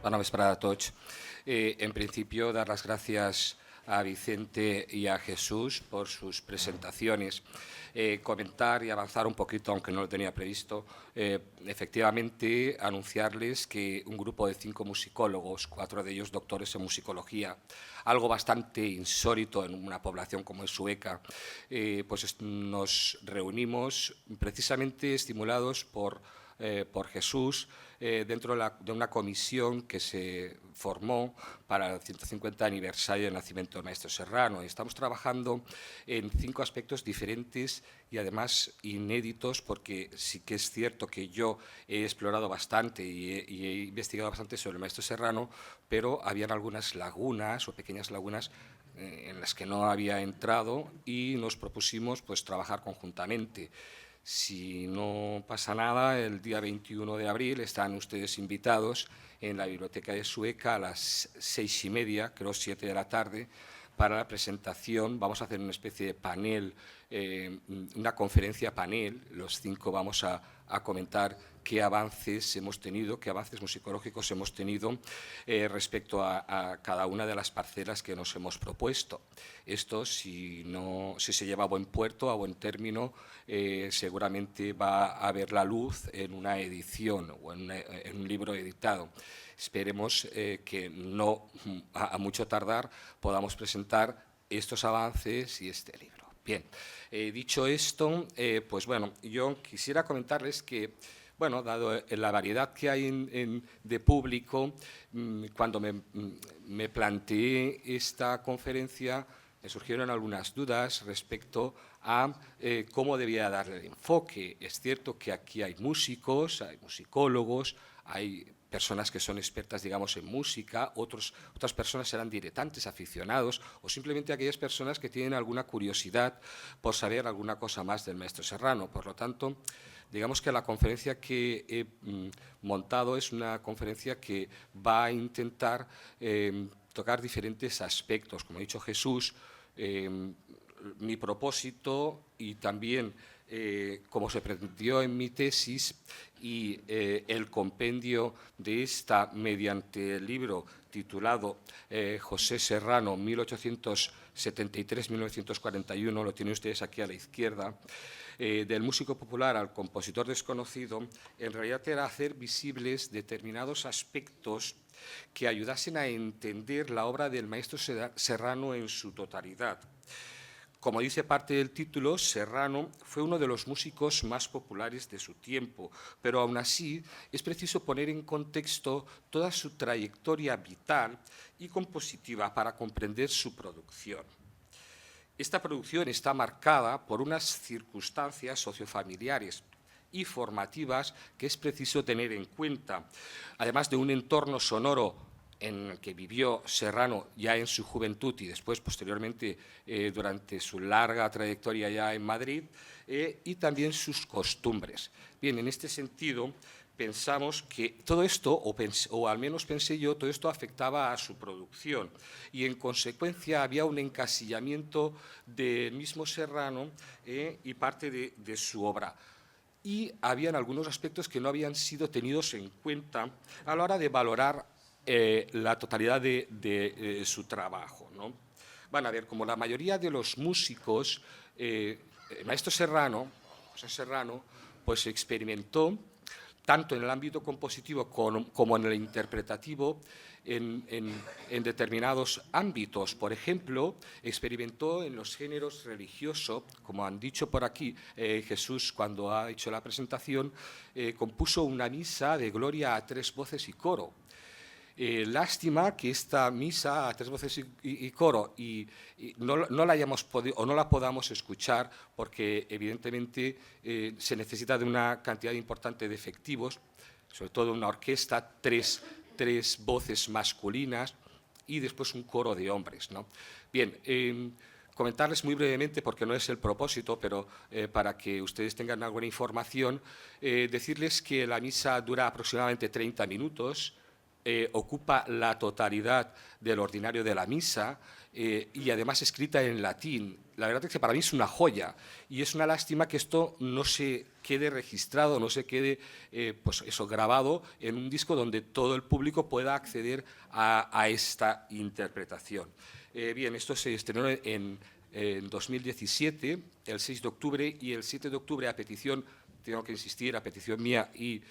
Bona vesprada a tots. En principio, dar las gracias a Vicente y a Jesús por sus presentaciones. Comentar y avanzar un poquito, aunque no lo tenía previsto, efectivamente anunciarles que un grupo de 5 musicólogos, 4 de ellos doctores en musicología, algo bastante insólito en una población como es Sueca, pues nos reunimos precisamente estimulados por Jesús, dentro de una comisión que se formó para el 150 aniversario del nacimiento del maestro Serrano. Estamos trabajando en 5 aspectos diferentes y además inéditos, porque sí que es cierto que yo he explorado bastante y he investigado bastante sobre el maestro Serrano, pero habían algunas lagunas o pequeñas lagunas en las que no había entrado y nos propusimos pues trabajar conjuntamente. Si no pasa nada, el día 21 de abril están ustedes invitados en la Biblioteca de Sueca a las 6:30, creo 7 de la tarde, para la presentación. Vamos a hacer una especie de panel, una conferencia panel. Los 5 vamos a comentar qué avances hemos tenido, qué avances musicológicos hemos tenido respecto a cada una de las parcelas que nos hemos propuesto. Esto, si se lleva a buen puerto, a buen término, seguramente va a ver la luz en una edición o en un libro editado. Esperemos que no a mucho tardar podamos presentar estos avances y este libro. Bien, dicho esto, pues bueno, yo quisiera comentarles que, bueno, dado la variedad que hay de público, cuando me planteé esta conferencia, me surgieron algunas dudas respecto a cómo debía darle el enfoque. Es cierto que aquí hay músicos, hay musicólogos, hay personas que son expertas, digamos, en música, otras personas serán diletantes, aficionados, o simplemente aquellas personas que tienen alguna curiosidad por saber alguna cosa más del maestro Serrano. Por lo tanto, digamos que la conferencia que he montado es una conferencia que va a intentar tocar diferentes aspectos. Como ha dicho Jesús, mi propósito y también como se pretendió en mi tesis y el compendio de esta mediante el libro titulado José Serrano 1873-1941, lo tienen ustedes aquí a la izquierda, del músico popular al compositor desconocido, en realidad era hacer visibles determinados aspectos que ayudasen a entender la obra del maestro Serrano en su totalidad. Como dice parte del título, Serrano fue uno de los músicos más populares de su tiempo, pero aún así es preciso poner en contexto toda su trayectoria vital y compositiva para comprender su producción. Esta producción está marcada por unas circunstancias sociofamiliares y formativas que es preciso tener en cuenta, además de un entorno sonoro en el que vivió Serrano ya en su juventud y después, posteriormente, durante su larga trayectoria ya en Madrid, y también sus costumbres. Bien, en este sentido, pensamos que todo esto, o al menos pensé yo, todo esto afectaba a su producción y, en consecuencia, había un encasillamiento del mismo Serrano y parte de su obra. Y habían algunos aspectos que no habían sido tenidos en cuenta a la hora de valorar la totalidad de su trabajo, ¿no? Van a ver, como la mayoría de los músicos, el maestro Serrano, José Serrano, pues experimentó tanto en el ámbito compositivo como en el interpretativo en determinados ámbitos. Por ejemplo, experimentó en los géneros religiosos, como han dicho por aquí, Jesús, cuando ha hecho la presentación, compuso una misa de gloria a 3 voces y coro. Lástima que esta misa a 3 voces y coro no la hayamos podido o no la podamos escuchar, porque evidentemente se necesita de una cantidad importante de efectivos, sobre todo una orquesta, tres voces masculinas y después un coro de hombres, ¿no? Bien, comentarles muy brevemente, porque no es el propósito, pero para que ustedes tengan alguna información, decirles que la misa dura aproximadamente 30 minutos, ocupa la totalidad del ordinario de la misa, y además escrita en latín. La verdad es que para mí es una joya y es una lástima que esto no se quede registrado, no se quede pues eso, grabado en un disco donde todo el público pueda acceder a esta interpretación. Bien, esto se estrenó en 2017, el 6 de octubre, y el 7 de octubre, a petición, tengo que insistir, a petición mía y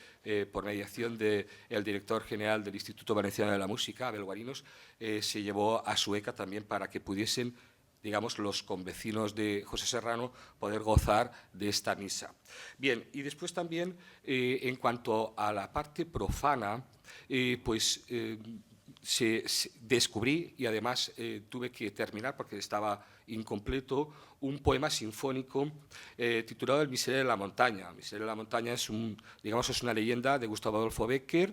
por mediación del director general del Instituto Valenciano de la Música, Abel Guarinos, se llevó a Sueca también para que pudiesen, digamos, los convecinos de José Serrano poder gozar de esta misa. Bien, y después también, en cuanto a la parte profana, descubrí, y además tuve que terminar porque estaba incompleto, un poema sinfónico titulado El miserere de la montaña. El miserere de la montaña es, es una leyenda de Gustavo Adolfo Bécquer.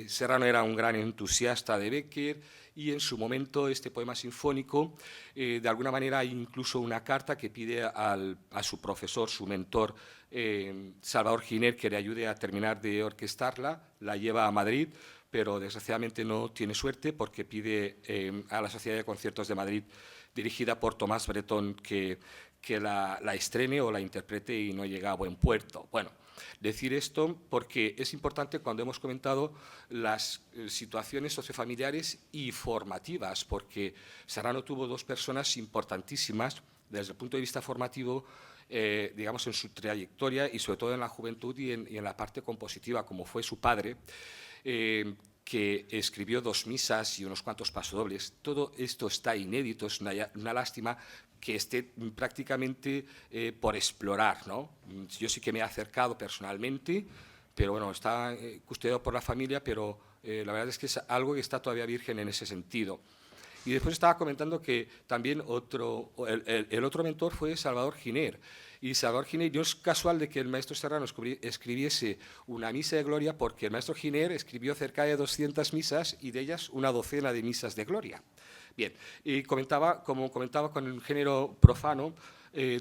Serrano era un gran entusiasta de Bécquer y en su momento este poema sinfónico, de alguna manera hay incluso una carta que pide a su profesor, su mentor, Salvador Giner, que le ayude a terminar de orquestarla, la lleva a Madrid, pero desgraciadamente no tiene suerte porque pide a la Sociedad de Conciertos de Madrid, dirigida por Tomás Bretón, que la estrene o la interprete y no llega a buen puerto. Bueno, decir esto porque es importante cuando hemos comentado las situaciones sociofamiliares y formativas, porque Serrano tuvo dos personas importantísimas desde el punto de vista formativo, digamos, en su trayectoria y sobre todo en la juventud y en la parte compositiva, como fue su padre, que escribió 2 misas y unos cuantos pasodobles. Todo esto está inédito, es una lástima que esté prácticamente por explorar, ¿no? Yo sí que me he acercado personalmente, pero bueno, está custodiado por la familia, pero la verdad es que es algo que está todavía virgen en ese sentido. Y después estaba comentando que también el otro mentor fue Salvador Giner. Y Salvador Giner, no es casual de que el maestro Serrano escribiese una misa de gloria, porque el maestro Giner escribió cerca de 200 misas y de ellas una docena de misas de gloria. Bien, y como comentaba con el género profano,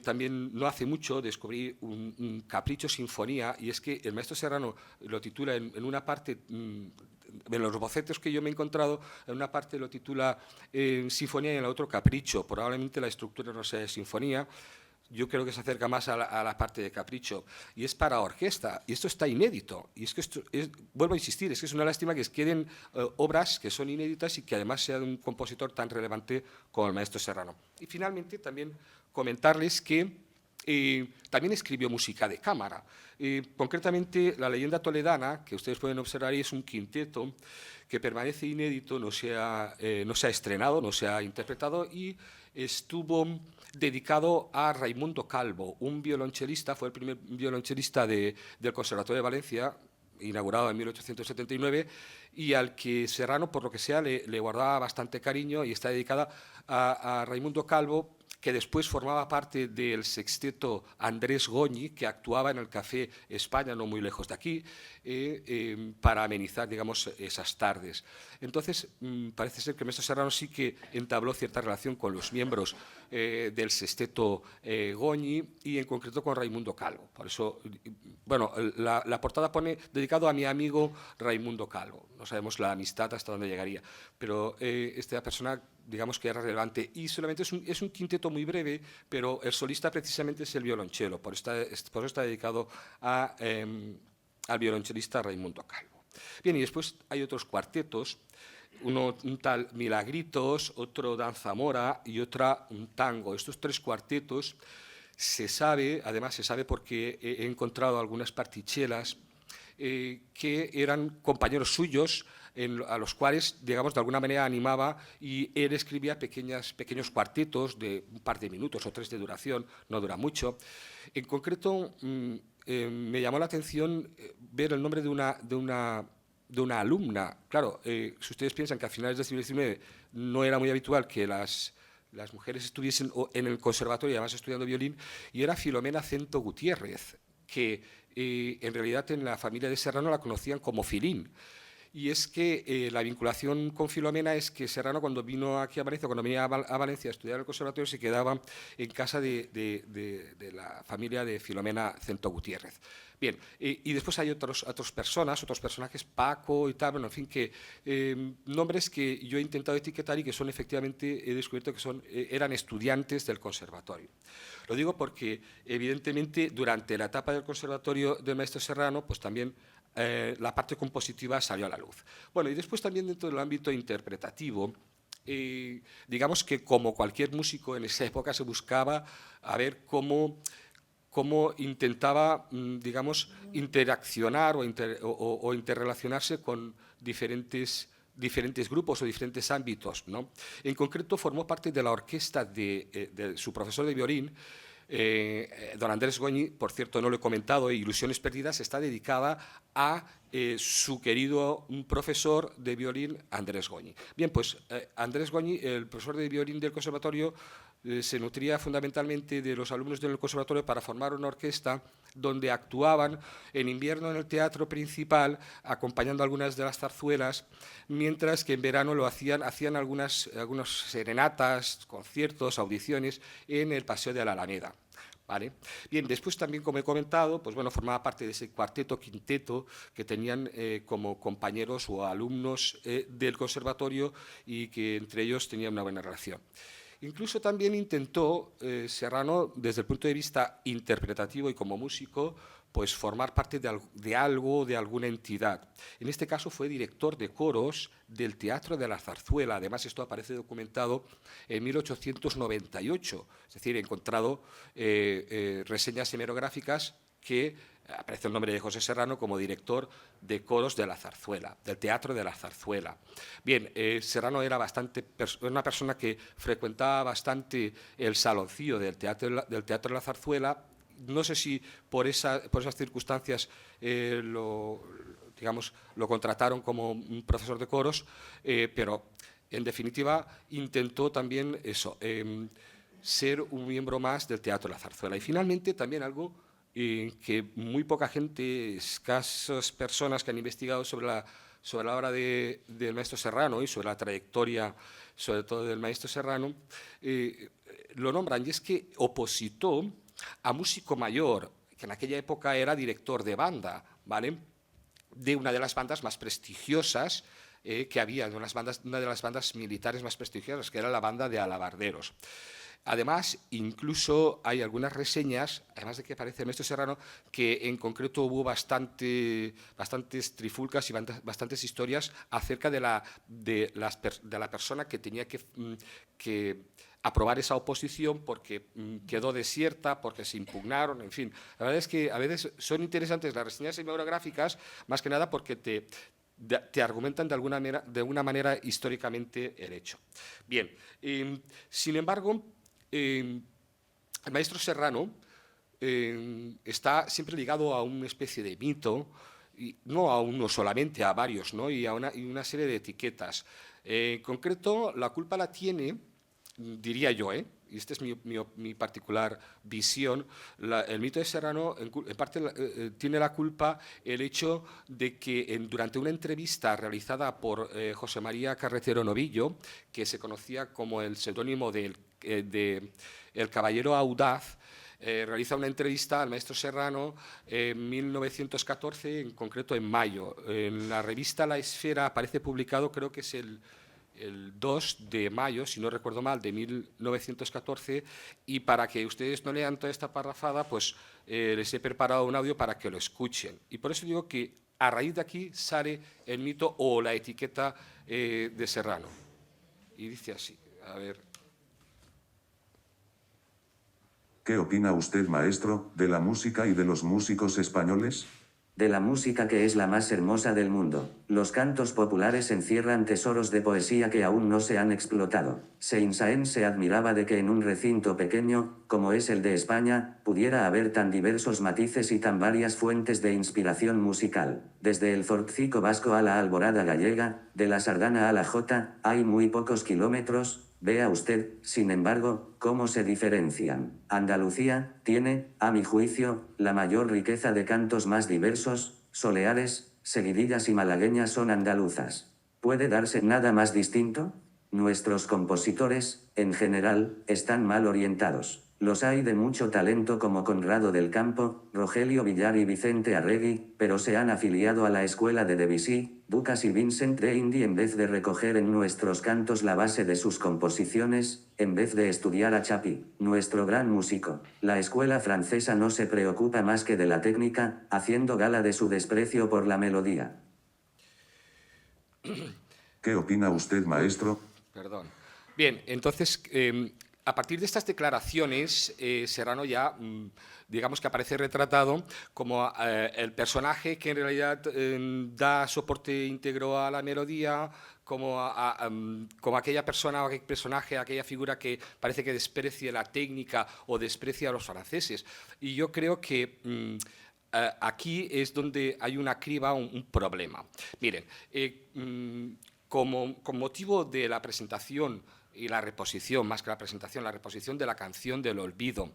también no hace mucho descubrí un capricho sinfonía, y es que el maestro Serrano lo titula en una parte, en los bocetos que yo me he encontrado, en una parte lo titula sinfonía y en la otra capricho. Probablemente la estructura no sea de sinfonía, yo creo que se acerca más a la parte de capricho, y es para orquesta, y esto está inédito, y es que vuelvo a insistir, es que es una lástima que queden obras que son inéditas y que además sea de un compositor tan relevante como el maestro Serrano. Y finalmente también comentarles que también escribió música de cámara, concretamente La leyenda toledana, que ustedes pueden observar ahí, es un quinteto que permanece inédito, no se ha estrenado, no se ha interpretado, y estuvo dedicado a Raimundo Calvo, un violonchelista, fue el primer violonchelista del Conservatorio de Valencia, inaugurado en 1879, y al que Serrano, por lo que sea, le guardaba bastante cariño, y está dedicada a Raimundo Calvo, que después formaba parte del sexteto Andrés Goñi, que actuaba en el Café España, no muy lejos de aquí, para amenizar, digamos, esas tardes. Entonces, parece ser que el maestro Serrano sí que entabló cierta relación con los miembros del sexteto Goñi, y en concreto con Raimundo Calvo. Por eso, bueno, la portada pone dedicado a mi amigo Raimundo Calvo. No sabemos la amistad hasta dónde llegaría, pero esta persona, digamos, que era relevante, y solamente es un quinteto muy breve, pero el solista precisamente es el violonchelo, por eso está dedicado al violonchelista Raimundo Calvo. Bien, y después hay otros cuartetos, un tal Milagritos, otro Danza Mora y otra un tango. Estos 3 cuartetos además se sabe porque he encontrado algunas partichelas que eran compañeros suyos, a los cuales, digamos, de alguna manera animaba, y él escribía pequeños cuartetos de un par de minutos o 3 de duración, no dura mucho. En concreto, me llamó la atención ver el nombre de una alumna. Claro, si ustedes piensan que a finales del siglo XIX no era muy habitual que las mujeres estuviesen en el conservatorio y además estudiando violín, y era Filomena Cento Gutiérrez, que en realidad en la familia de Serrano la conocían como Filín. y es que la vinculación con Filomena es que Serrano, cuando vino aquí a Valencia, cuando venía a Valencia a estudiar el conservatorio, se quedaba en casa de la familia de Filomena Cento Gutiérrez. Bien, y después hay otros personajes, Paco y tal, bueno, en fin, que nombres que yo he intentado etiquetar y que son efectivamente, he descubierto que eran estudiantes del conservatorio. Lo digo porque, evidentemente, durante la etapa del conservatorio del maestro Serrano, pues también la parte compositiva salió a la luz. Bueno, y después también dentro del ámbito interpretativo, digamos que como cualquier músico en esa época se buscaba a ver cómo intentaba, digamos, interaccionar o interrelacionarse con diferentes grupos o diferentes ámbitos, ¿no? En concreto, formó parte de la orquesta de su profesor de violín, don Andrés Goñi. Por cierto, no lo he comentado, Ilusiones Perdidas está dedicada a su querido profesor de violín, Andrés Goñi. Bien, pues Andrés Goñi, el profesor de violín del conservatorio, se nutría fundamentalmente de los alumnos del conservatorio para formar una orquesta donde actuaban en invierno en el teatro principal, acompañando algunas de las zarzuelas, mientras que en verano hacían algunas serenatas, conciertos, audiciones en el Paseo de la Alameda. ¿Vale? Bien, después también, como he comentado, pues bueno, formaba parte de ese cuarteto, quinteto que tenían como compañeros o alumnos del conservatorio y que entre ellos tenían una buena relación. Incluso también intentó Serrano, desde el punto de vista interpretativo y como músico, pues formar parte de algo, de alguna entidad. En este caso fue director de coros del Teatro de la Zarzuela. Además, esto aparece documentado en 1898. Es decir, he encontrado reseñas hemerográficas que aparece el nombre de José Serrano como director de coros de la Zarzuela, del Teatro de la Zarzuela. Bien, Serrano era una persona que frecuentaba bastante el saloncillo del Teatro de la Zarzuela. No sé si por esas circunstancias lo contrataron como un profesor de coros, pero en definitiva intentó también eso, ser un miembro más del Teatro de la Zarzuela. Y finalmente también algo que muy poca gente, escasas personas que han investigado sobre la obra del maestro Serrano y sobre la trayectoria, sobre todo del maestro Serrano, lo nombran, y es que opositó a músico mayor, que en aquella época era director de banda, ¿vale?, de una de las bandas más prestigiosas que había, una de las bandas militares más prestigiosas, que era la banda de alabarderos. Además, incluso hay algunas reseñas, además de que aparece el maestro Serrano, que en concreto hubo bastantes trifulcas y bastantes historias acerca de la persona que tenía que aprobar esa oposición porque quedó desierta, porque se impugnaron, en fin. La verdad es que a veces son interesantes las reseñas hemerográficas, más que nada porque te argumentan de una manera históricamente el hecho. Bien, sin embargo, el maestro Serrano está siempre ligado a una especie de mito, y no a uno solamente, a varios, ¿no?, y a una serie de etiquetas. En concreto, la culpa la tiene, diría yo, y esta es mi particular visión, el mito de Serrano en parte tiene la culpa el hecho de que durante una entrevista realizada por José María Carretero Novillo, que se conocía como el seudónimo de El Caballero Audaz, realiza una entrevista al maestro Serrano en 1914, en concreto en mayo. En la revista La Esfera aparece publicado, creo que es el 2 de mayo, si no recuerdo mal, de 1914, y para que ustedes no lean toda esta parrafada, pues les he preparado un audio para que lo escuchen. Y por eso digo que a raíz de aquí sale el mito o la etiqueta de Serrano. Y dice así, a ver. ¿Qué opina usted, maestro, de la música y de los músicos españoles? De la música que es la más hermosa del mundo. Los cantos populares encierran tesoros de poesía que aún no se han explotado. Saint-Saëns se admiraba de que en un recinto pequeño, como es el de España, pudiera haber tan diversos matices y tan varias fuentes de inspiración musical. Desde el zortzico vasco a la alborada gallega, de la sardana a la jota, hay muy pocos kilómetros. Vea usted, sin embargo, cómo se diferencian. Andalucía tiene, a mi juicio, la mayor riqueza de cantos más diversos, soleares, Seguidillas y malagueñas son andaluzas. ¿Puede darse nada más distinto? Nuestros compositores, en general, están mal orientados. Los hay de mucho talento como Conrado del Campo, Rogelio Villar y Vicente Arregui, pero se han afiliado a la escuela de Debussy, Ducas y Vincent de Indy en vez de recoger en nuestros cantos la base de sus composiciones, en vez de estudiar a Chapí, nuestro gran músico. La escuela francesa no se preocupa más que de la técnica, haciendo gala de su desprecio por la melodía. ¿Qué opina usted, maestro? Perdón. Bien, entonces, a partir de estas declaraciones, Serrano ya, digamos que aparece retratado como el personaje que en realidad da soporte íntegro a la melodía, como aquella persona o aquel personaje, aquella figura que parece que desprecie la técnica o desprecia a los franceses. Y yo creo que aquí es donde hay una criba, un problema. Miren, con motivo de la presentación y la reposición, más que la presentación, la reposición de la canción del olvido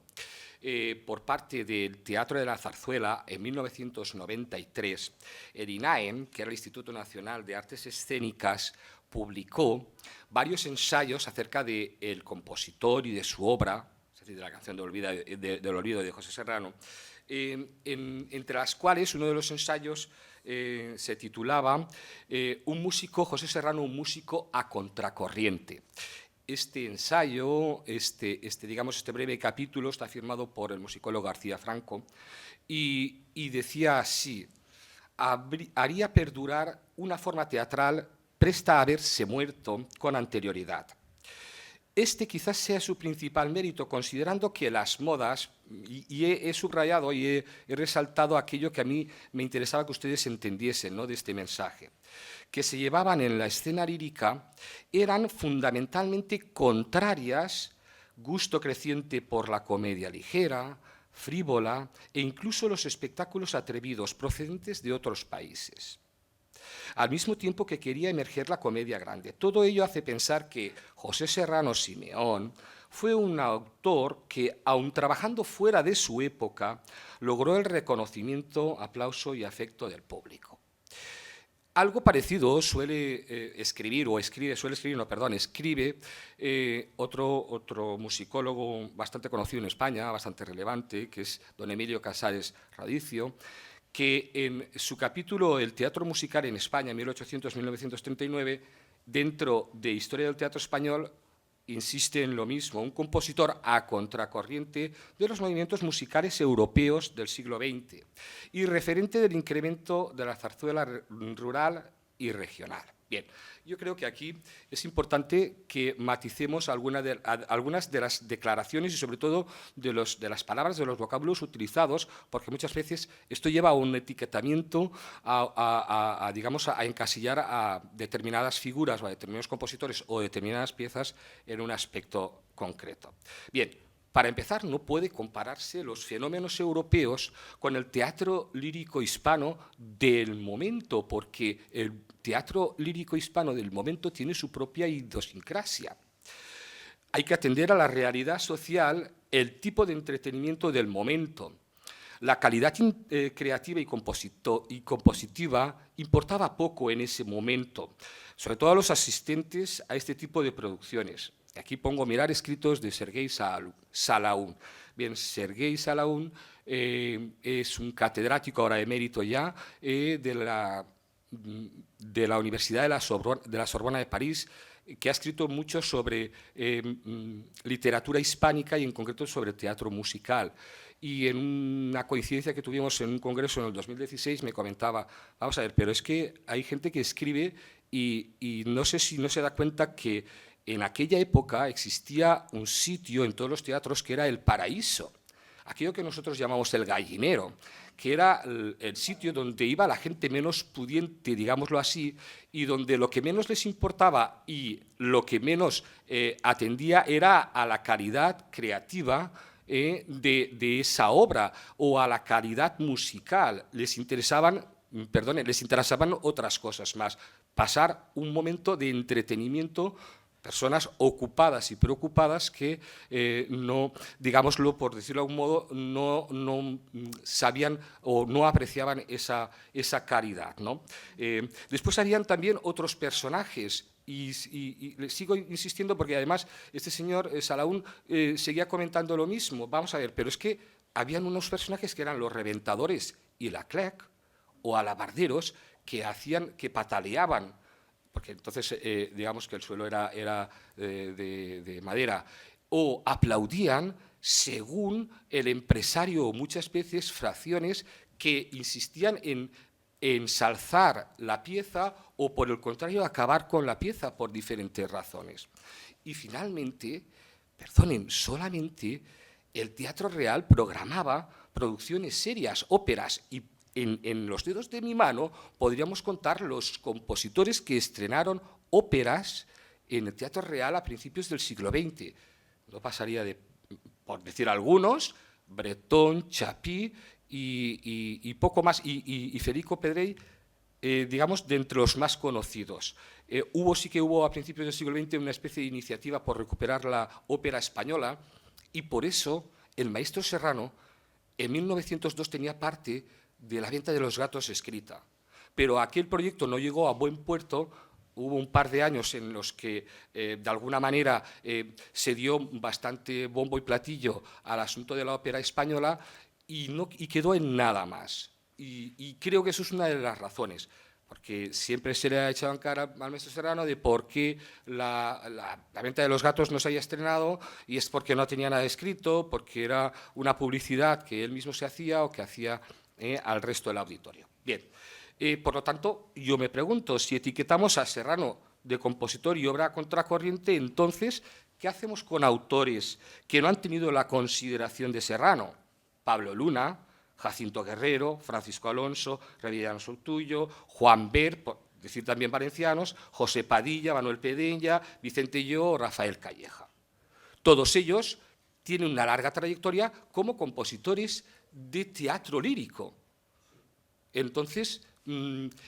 por parte del Teatro de la Zarzuela en 1993, el INAEM, que era el Instituto Nacional de Artes Escénicas, publicó varios ensayos acerca del compositor y de su obra, es decir, de la canción del olvido de José Serrano, entre las cuales uno de los ensayos se titulaba José Serrano, un músico a contracorriente. Este ensayo, este breve capítulo, está firmado por el musicólogo García Franco y decía así: haría perdurar una forma teatral presta a haberse muerto con anterioridad. Este quizás sea su principal mérito, considerando que las modas, y he subrayado y he resaltado aquello que a mí me interesaba que ustedes entendiesen, ¿no?, de este mensaje, que se llevaban en la escena lírica, eran fundamentalmente contrarias, gusto creciente por la comedia ligera, frívola e incluso los espectáculos atrevidos procedentes de otros países. Al mismo tiempo que quería emerger la comedia grande. Todo ello hace pensar que José Serrano Simeón fue un autor que, aun trabajando fuera de su época, logró el reconocimiento, aplauso y afecto del público. Algo parecido escribe otro musicólogo bastante conocido en España, bastante relevante, que es don Emilio Casares Radicio, que en su capítulo El teatro musical en España, 1800-1939, dentro de Historia del teatro español, insiste en lo mismo, un compositor a contracorriente de los movimientos musicales europeos del siglo XX y referente del incremento de la zarzuela rural y regional. Bien, yo creo que aquí es importante que maticemos algunas de las declaraciones y sobre todo de las palabras, de los vocablos utilizados, porque muchas veces esto lleva a un etiquetamiento, digamos, a encasillar a determinadas figuras o a determinados compositores o determinadas piezas en un aspecto concreto. Bien. Para empezar, no puede compararse los fenómenos europeos con el teatro lírico hispano del momento, porque el teatro lírico hispano del momento tiene su propia idiosincrasia. Hay que atender a la realidad social, el tipo de entretenimiento del momento. La calidad creativa y compositiva importaba poco en ese momento, sobre todo a los asistentes a este tipo de producciones. Aquí pongo mirar escritos de Sergei Salaún. Bien, Sergei Salaún es un catedrático, ahora emérito ya, de la Universidad de la Sorbona de París, que ha escrito mucho sobre literatura hispánica y en concreto sobre teatro musical. Y en una coincidencia que tuvimos en un congreso en el 2016 me comentaba, vamos a ver, pero es que hay gente que escribe y no sé si no se da cuenta que en aquella época existía un sitio en todos los teatros que era el paraíso, aquello que nosotros llamamos el gallinero, que era el sitio donde iba la gente menos pudiente, digámoslo así, y donde lo que menos les importaba y lo que menos atendía era a la calidad creativa de esa obra o a la calidad musical. Les interesaban otras cosas más, pasar un momento de entretenimiento personas ocupadas y preocupadas que no, digámoslo por decirlo de algún modo, no sabían o no apreciaban esa caridad, ¿no? Después habían también otros personajes. Y sigo insistiendo porque además este señor Sahagún seguía comentando lo mismo. Vamos a ver, pero es que habían unos personajes que eran los reventadores y la clec, o alabarderos, que pataleaban, porque entonces digamos que el suelo era de madera, o aplaudían según el empresario, o muchas veces fracciones que insistían en ensalzar la pieza o, por el contrario, acabar con la pieza por diferentes razones. Y finalmente, perdonen, solamente el Teatro Real programaba producciones serias, óperas, y en los dedos de mi mano podríamos contar los compositores que estrenaron óperas en el Teatro Real a principios del siglo XX. No pasaría de, por decir algunos, Breton, Chapí y poco más, y Federico Pedrell, digamos, de entre los más conocidos. Sí que hubo a principios del siglo XX una especie de iniciativa por recuperar la ópera española, y por eso el maestro Serrano en 1902 tenía parte de La venta de los gatos escrita. Pero aquel proyecto no llegó a buen puerto. Hubo un par de años en los que, de alguna manera, se dio bastante bombo y platillo al asunto de la ópera española y quedó en nada más. Y creo que eso es una de las razones, porque siempre se le ha echado en cara al maestro Serrano de por qué la venta de los gatos no se había estrenado, y es porque no tenía nada escrito, porque era una publicidad que él mismo se hacía o que hacía al resto del auditorio. Bien. Por lo tanto, yo me pregunto, si etiquetamos a Serrano de compositor y obra contracorriente, entonces, ¿qué hacemos con autores que no han tenido la consideración de Serrano? Pablo Luna, Jacinto Guerrero, Francisco Alonso, Revillano Soltuyo, Juan Ver, por decir también valencianos, José Padilla, Manuel Pedeña, Vicente Lloo o Rafael Calleja. Todos ellos tienen una larga trayectoria como compositores de teatro lírico. Entonces,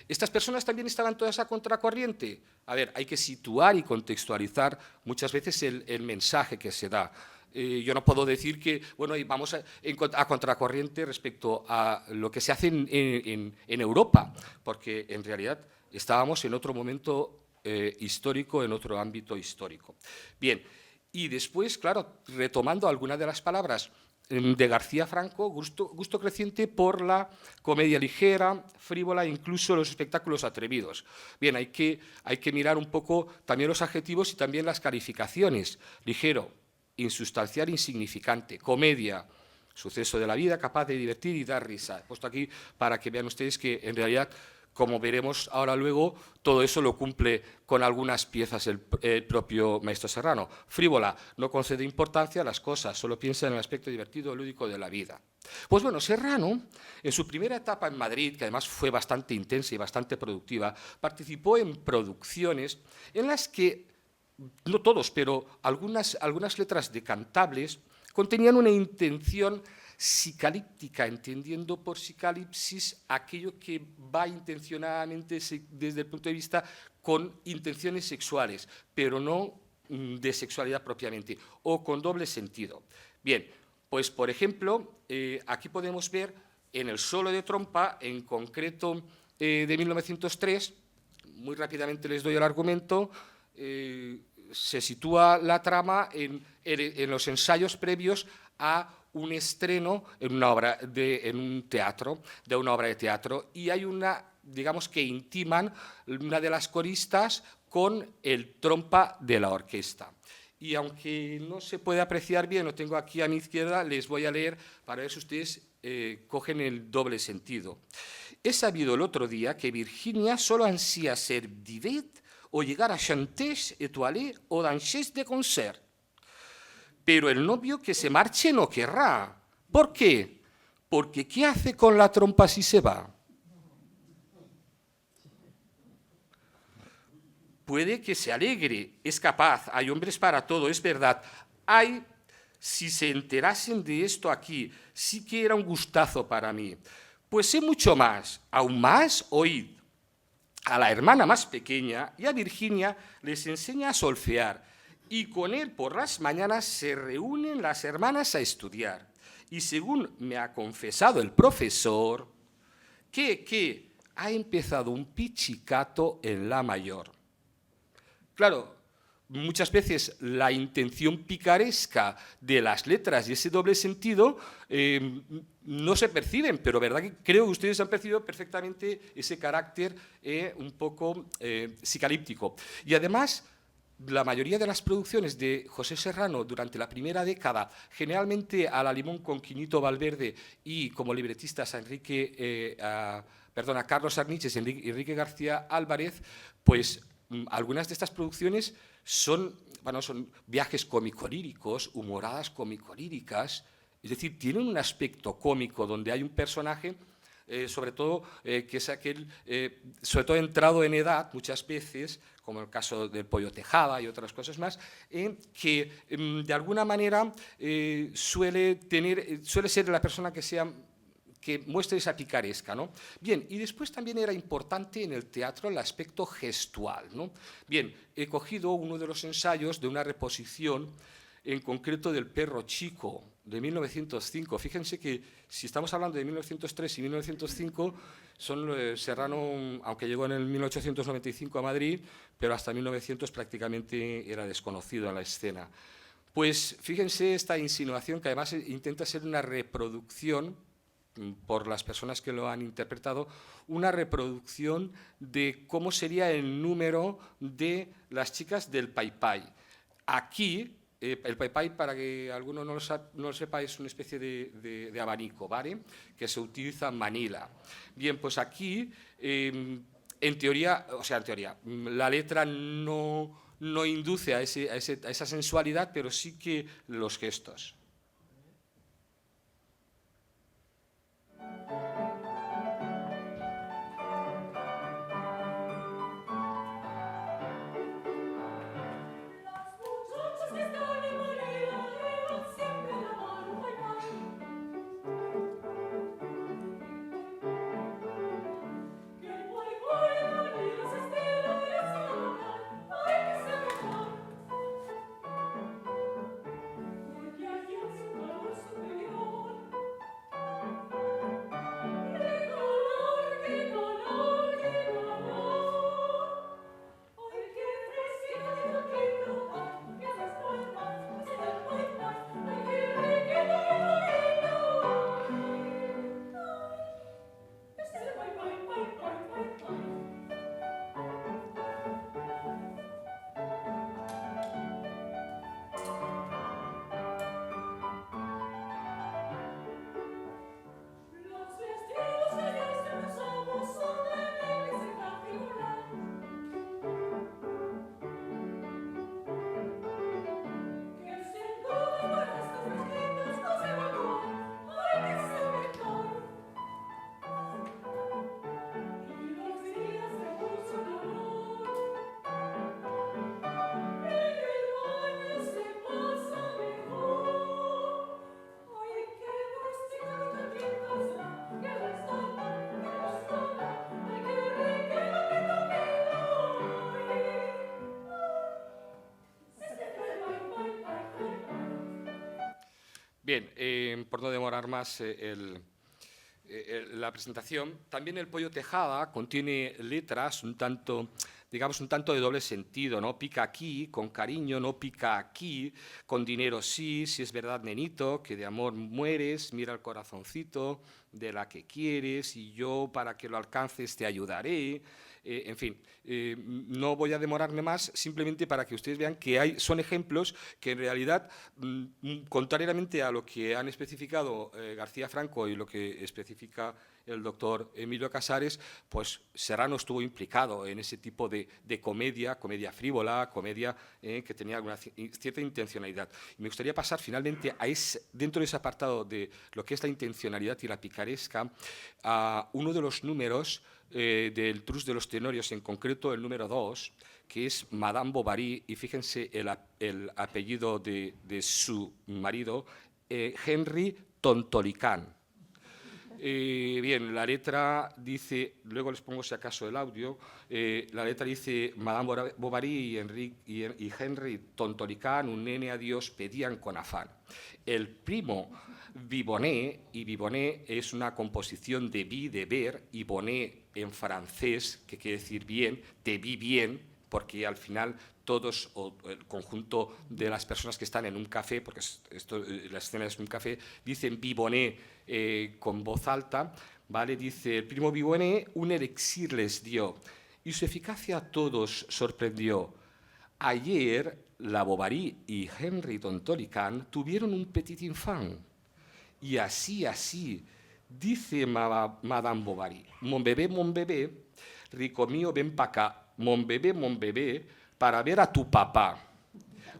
¿estas personas también estaban todas a contracorriente? A ver, hay que situar y contextualizar muchas veces el mensaje que se da. Yo no puedo decir que, bueno, vamos a contracorriente respecto a lo que se hace en Europa, porque en realidad estábamos en otro momento histórico, en otro ámbito histórico. Bien, y después, claro, retomando algunas de las palabras de García Franco, gusto creciente por la comedia ligera, frívola, incluso los espectáculos atrevidos. Bien, hay que mirar un poco también los adjetivos y también las calificaciones. Ligero, insustancial, insignificante. Comedia, suceso de la vida, capaz de divertir y dar risa. He puesto aquí para que vean ustedes que en realidad, como veremos ahora luego, todo eso lo cumple con algunas piezas el propio maestro Serrano. Frívola, no concede importancia a las cosas, solo piensa en el aspecto divertido o lúdico de la vida. Pues bueno, Serrano, en su primera etapa en Madrid, que además fue bastante intensa y bastante productiva, participó en producciones en las que, no todos, pero algunas letras de cantables contenían una intención psicalíptica, entendiendo por psicalipsis aquello que va intencionadamente desde el punto de vista con intenciones sexuales, pero no de sexualidad propiamente, o con doble sentido. Bien, pues por ejemplo, aquí podemos ver en el solo de trompa, en concreto de 1903, muy rápidamente les doy el argumento, se sitúa la trama en los ensayos previos a un estreno en una obra de una obra de teatro, y hay digamos que intiman una de las coristas con el trompa de la orquesta. Y aunque no se puede apreciar bien, lo tengo aquí a mi izquierda, les voy a leer para ver si ustedes cogen el doble sentido. He sabido el otro día que Virginia solo ansía ser divet o llegar a chanteuse étoilée o danseuse de concert. Pero el novio que se marche no querrá. ¿Por qué? Porque ¿qué hace con la trompa si se va? Puede que se alegre, es capaz, hay hombres para todo, es verdad. Si se enterasen de esto aquí, sí que era un gustazo para mí. Pues sé mucho más, aún más, oíd. a la hermana más pequeña y a Virginia les enseña a solfear. Y con él por las mañanas se reúnen las hermanas a estudiar. Y según me ha confesado el profesor, que ha empezado un pichicato en la mayor. Claro, muchas veces la intención picaresca de las letras y ese doble sentido no se perciben, pero verdad que creo que ustedes han percibido perfectamente ese carácter un poco psicalíptico. Y además, la mayoría de las producciones de José Serrano durante la primera década, generalmente a la limón con Quinito Valverde y como libretistas a Carlos Arniches y Enrique García Álvarez, pues algunas de estas producciones son viajes cómico-líricos, humoradas cómico-líricas, es decir, tienen un aspecto cómico donde hay un personaje, sobre todo que es aquel, sobre todo entrado en edad muchas veces, como el caso del Pollo Tejada y otras cosas más, que de alguna manera suele ser la persona que muestre esa picaresca, ¿no? Bien, y después también era importante en el teatro el aspecto gestual, ¿no? Bien, he cogido uno de los ensayos de una reposición, en concreto del Perro Chico, de 1905. Fíjense que si estamos hablando de 1903 y 1905, Serrano, aunque llegó en el 1895 a Madrid, pero hasta 1900 prácticamente era desconocido en la escena. Pues fíjense esta insinuación que además intenta ser una reproducción, por las personas que lo han interpretado, una reproducción de cómo sería el número de las chicas del Pai Pai. Aquí, el Pai Pai, para que alguno no lo sepa, es una especie de abanico, ¿vale?, que se utiliza en Manila. Bien, pues aquí, en teoría, la letra no induce a esa sensualidad, pero sí que los gestos. Bien, por no demorar más la presentación, también el Pollo Tejada contiene letras un tanto de doble sentido, ¿no? Pica aquí, con cariño, no pica aquí, con dinero sí, si es verdad, nenito, que de amor mueres, mira el corazoncito de la que quieres y yo para que lo alcances te ayudaré. En fin, no voy a demorarme más, simplemente para que ustedes vean que son ejemplos que en realidad, contrariamente a lo que han especificado García Franco y lo que especifica el doctor Emilio Casares, pues Serrano estuvo implicado en ese tipo de comedia frívola, comedia que tenía alguna cierta intencionalidad. Y me gustaría pasar finalmente dentro de ese apartado de lo que es la intencionalidad y la picaresca, a uno de los números del Trus de los Tenorios, en concreto el número 2, que es Madame Bovary, y fíjense el apellido de su marido, Henry Tontolicán. Bien, la letra dice, luego les pongo si acaso el audio, la letra dice: Madame Bovary y Henry Tontolicán, un nene a Dios, pedían con afán. El primo Vibonnet, y Vibonnet es una composición de vi, de ver, y bonnet en francés, que quiere decir bien, te vi bien, porque al final todos, o el conjunto de las personas que están en un café, porque la escena es un café, dicen Vibonnet con voz alta, ¿vale? Dice: el primo Vibonnet un elixir les dio y su eficacia a todos sorprendió. Ayer, la Bovary y Henry Tontolicán tuvieron un petit enfant. Y así, dice Madame Bovary: mon bebé, rico mío, ven pa' acá, mon bebé, para ver a tu papá.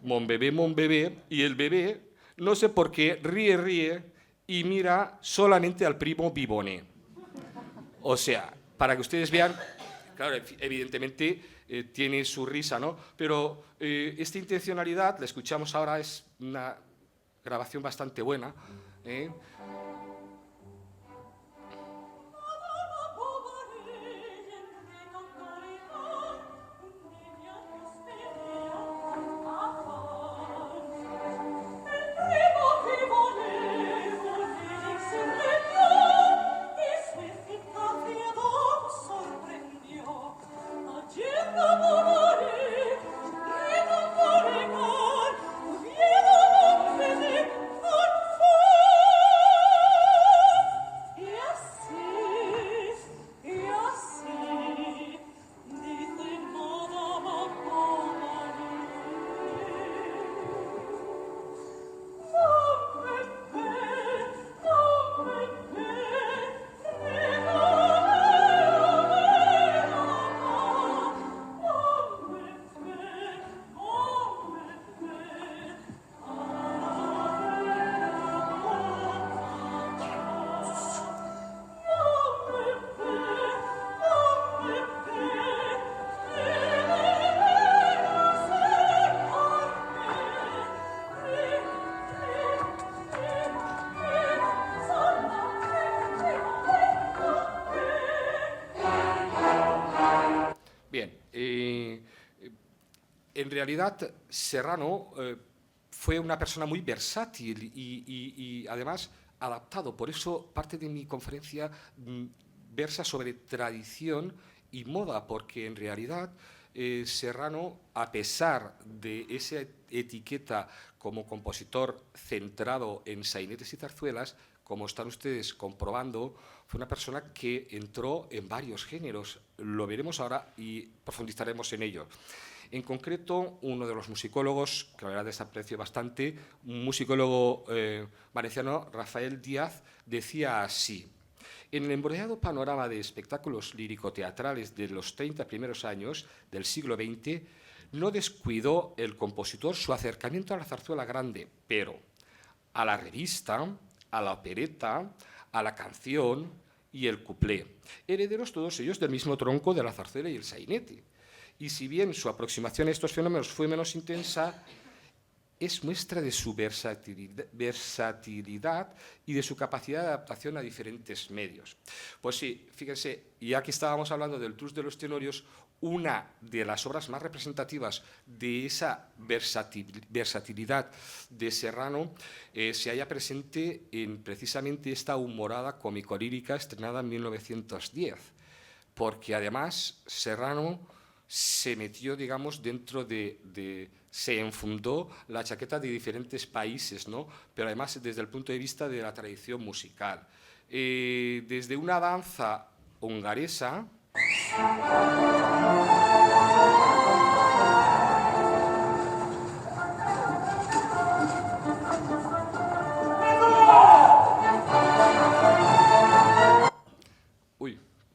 Mon bebé, y el bebé, no sé por qué, ríe, y mira solamente al primo Vibonnet. O sea, para que ustedes vean, claro, evidentemente tiene su risa, ¿no? Pero esta intencionalidad, la escuchamos ahora, es una grabación bastante buena, ¿eh? Bien, en realidad Serrano fue una persona muy versátil y además adaptado. Por eso parte de mi conferencia versa sobre tradición y moda, porque en realidad Serrano, a pesar de esa etiqueta como compositor centrado en sainetes y zarzuelas, como están ustedes comprobando, fue una persona que entró en varios géneros. Lo veremos ahora y profundizaremos en ello. En concreto, uno de los musicólogos, que la verdad desaprecio bastante, un musicólogo valenciano, Rafael Díaz, decía así: en el embrollado panorama de espectáculos lírico-teatrales de los 30 primeros años del siglo XX, no descuidó el compositor su acercamiento a la zarzuela grande, pero a la revista, a la opereta, a la canción y el cuplé, herederos todos ellos del mismo tronco de la zarzuela y el sainete. Y si bien su aproximación a estos fenómenos fue menos intensa, es muestra de su versatilidad y de su capacidad de adaptación a diferentes medios. Pues sí, fíjense, ya que estábamos hablando del Tours de los Tenorios, una de las obras más representativas de esa versatilidad de Serrano se halla presente en precisamente esta humorada cómico-lírica estrenada en 1910, porque además Serrano se metió, digamos, dentro se enfundó la chaqueta de diferentes países, ¿no? Pero además desde el punto de vista de la tradición musical. Desde una danza hongaresa,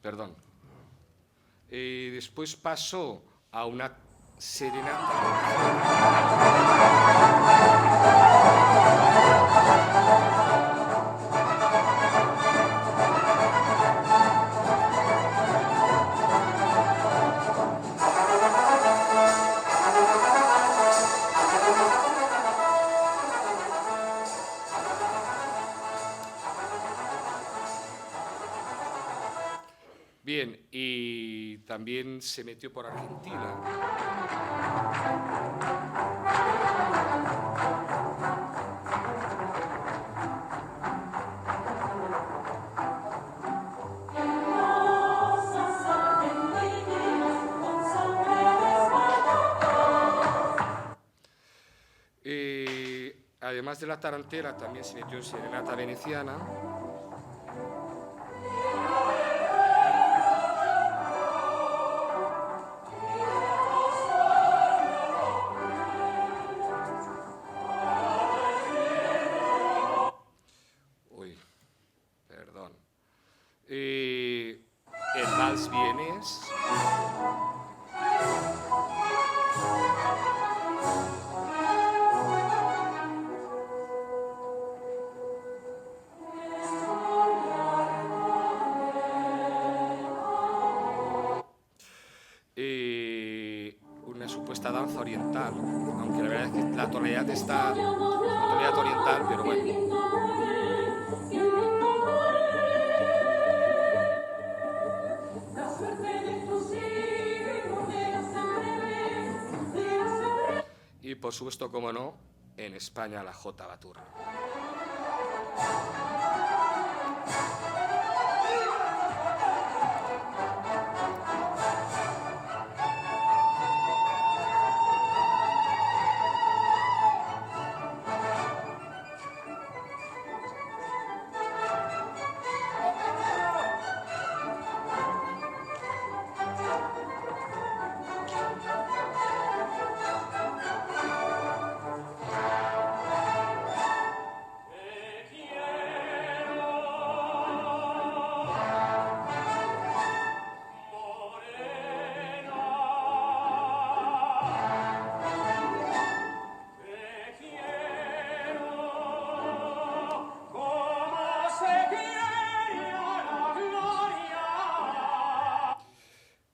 perdón. Después pasó a una serenata. Bien, y también se metió por Argentina. Además de la tarantela, también se metió en serenata veneciana. Uy, perdón. El vals vienés. Una supuesta danza oriental, aunque la verdad es que la tonalidad está una tonalidad oriental, pero bueno. Y por supuesto, como no, en España la Jota Baturro.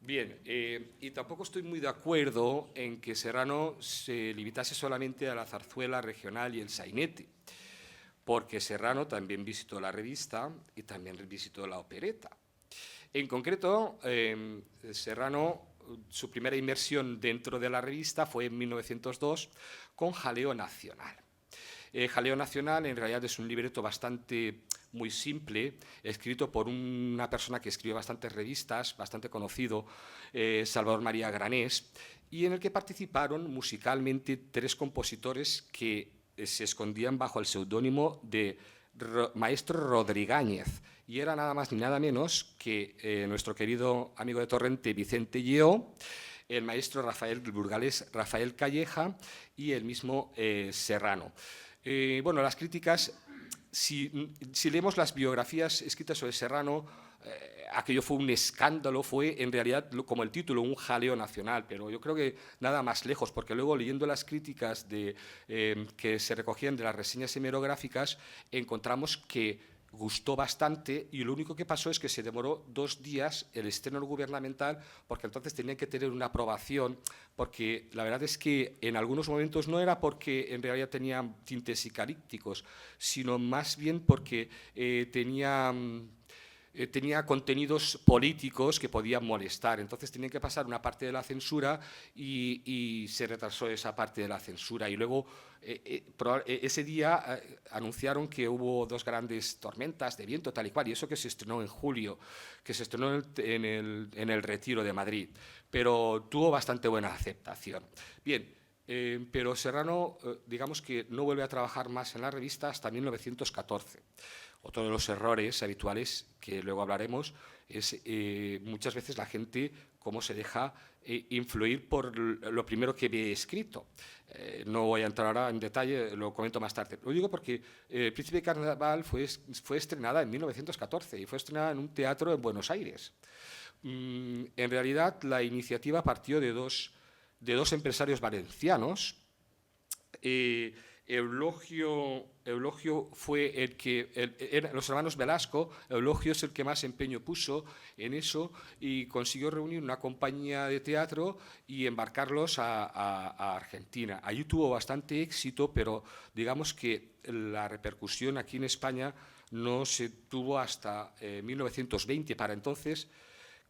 Bien, y tampoco estoy muy de acuerdo en que Serrano se limitase solamente a la zarzuela regional y el sainete, porque Serrano también visitó la revista y también visitó la opereta. En concreto, Serrano, su primera inmersión dentro de la revista fue en 1902 con Jaleo Nacional. Jaleo Nacional en realidad es un libreto bastante muy simple, escrito por una persona que escribió bastantes revistas, bastante conocido, Salvador María Granés, y en el que participaron musicalmente 3 compositores que se escondían bajo el seudónimo de Maestro Rodrigáñez, y era nada más ni nada menos que nuestro querido amigo de Torrente, Vicente Lleó, el maestro Rafael burgalés Rafael Calleja y el mismo Serrano. Bueno, las críticas, si leemos las biografías escritas sobre Serrano, aquello fue un escándalo, fue en realidad, como el título, un jaleo nacional, pero yo creo que nada más lejos, porque luego leyendo las críticas que se recogían de las reseñas hemerográficas, encontramos que gustó bastante y lo único que pasó es que se demoró 2 días el estreno gubernamental, porque entonces tenían que tener una aprobación, porque la verdad es que en algunos momentos no era porque en realidad tenían tintes sicalípticos, sino más bien porque tenía contenidos políticos que podían molestar. Entonces tenían que pasar una parte de la censura y se retrasó esa parte de la censura. Y luego ese día anunciaron que hubo 2 grandes tormentas de viento, tal y cual, y eso que se estrenó en julio, que se estrenó en el Retiro de Madrid, pero tuvo bastante buena aceptación. Bien, pero Serrano, digamos que no vuelve a trabajar más en la revista hasta 1914. Otro de los errores habituales, que luego hablaremos, es muchas veces la gente cómo se deja influir por lo primero que ve escrito. No voy a entrar ahora en detalle, lo comento más tarde. Lo digo porque El Príncipe de Carnaval fue estrenada en 1914 y fue estrenada en un teatro en Buenos Aires. En realidad, la iniciativa partió de dos empresarios valencianos. Eulogio fue el que, los hermanos Velasco, Eulogio es el que más empeño puso en eso y consiguió reunir una compañía de teatro y embarcarlos a Argentina. Allí tuvo bastante éxito, pero digamos que la repercusión aquí en España no se tuvo hasta 1920. Para entonces,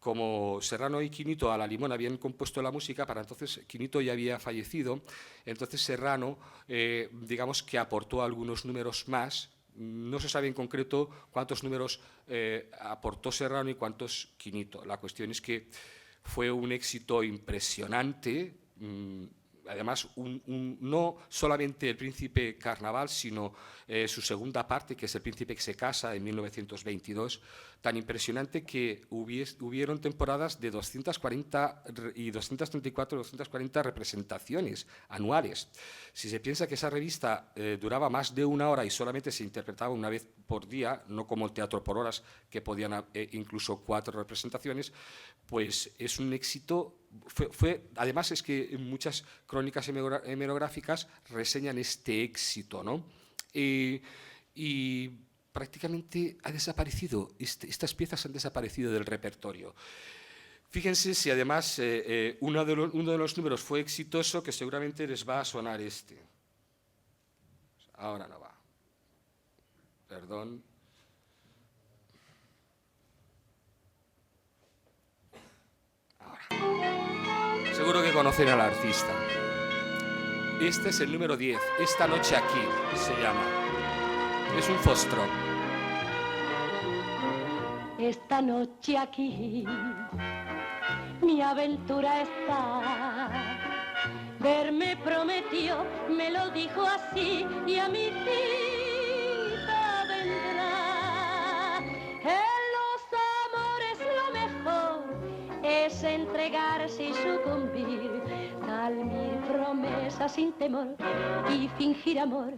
como Serrano y Quinito a la Limón habían compuesto la música, para entonces Quinito ya había fallecido, entonces Serrano, digamos que aportó algunos números más. No se sabe en concreto cuántos números aportó Serrano y cuántos Quinito. La cuestión es que fue un éxito impresionante. Además, no solamente el Príncipe Carnaval, sino su segunda parte, que es el Príncipe que se casa en 1922, tan impresionante que hubieron temporadas de 240 y 234, 240 representaciones anuales. Si se piensa que esa revista duraba más de una hora y solamente se interpretaba una vez por día, no como el teatro por horas, que podían incluso 4 representaciones, pues es un éxito. Además, es que muchas crónicas hemerográficas reseñan este éxito, ¿no? Y prácticamente ha desaparecido, estas piezas han desaparecido del repertorio. Fíjense si además uno de los números fue exitoso, que seguramente les va a sonar este. Ahora no va. Perdón. Seguro que conocen al artista. Este es el número 10, Esta noche aquí, se llama. Es un foxtrot. Esta noche aquí, mi aventura está. Verme prometió, me lo dijo así, y a mi cita vendrá. En los amores lo mejor es entregarse y sucumbir, dar mil promesas sin temor y fingir amor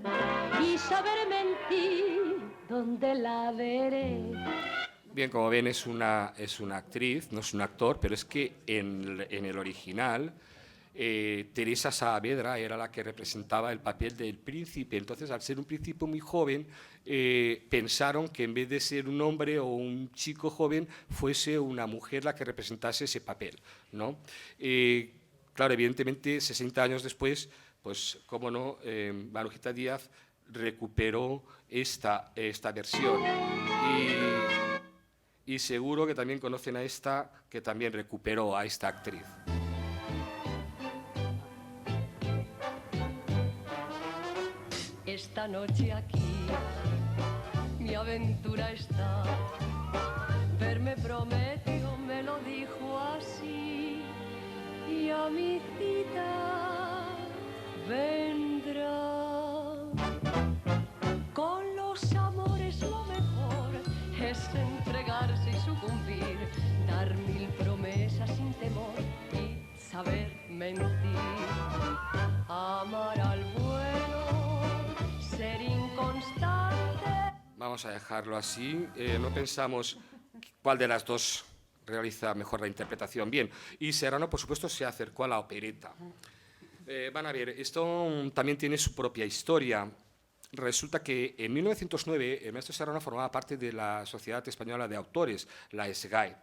y saber mentir donde la veré. Bien, como ven, es una actriz, no es un actor, pero es que en el original Teresa Saavedra era la que representaba el papel del príncipe. Entonces, al ser un príncipe muy joven, pensaron que en vez de ser un hombre o un chico joven, fuese una mujer la que representase ese papel, ¿no? Claro, evidentemente, 60 años después, pues, cómo no, Marujita Díaz recuperó esta versión. Y seguro que también conocen a esta, que también recuperó a esta actriz. Esta noche aquí, mi aventura está. Verme prometió, me lo dijo así, y a mi cita vendrá. Con los amores lo mejor es entregarse y sucumbir, dar mil promesas sin temor y saber mentir, amar al bueno, ser inconstante. Vamos a dejarlo así. No pensamos cuál de las dos realiza mejor la interpretación. Bien, y Serrano, por supuesto, se acercó a la opereta. Van a ver, esto también tiene su propia historia. Resulta que en 1909 el maestro Serrano formaba parte de la Sociedad Española de Autores, la SGAE,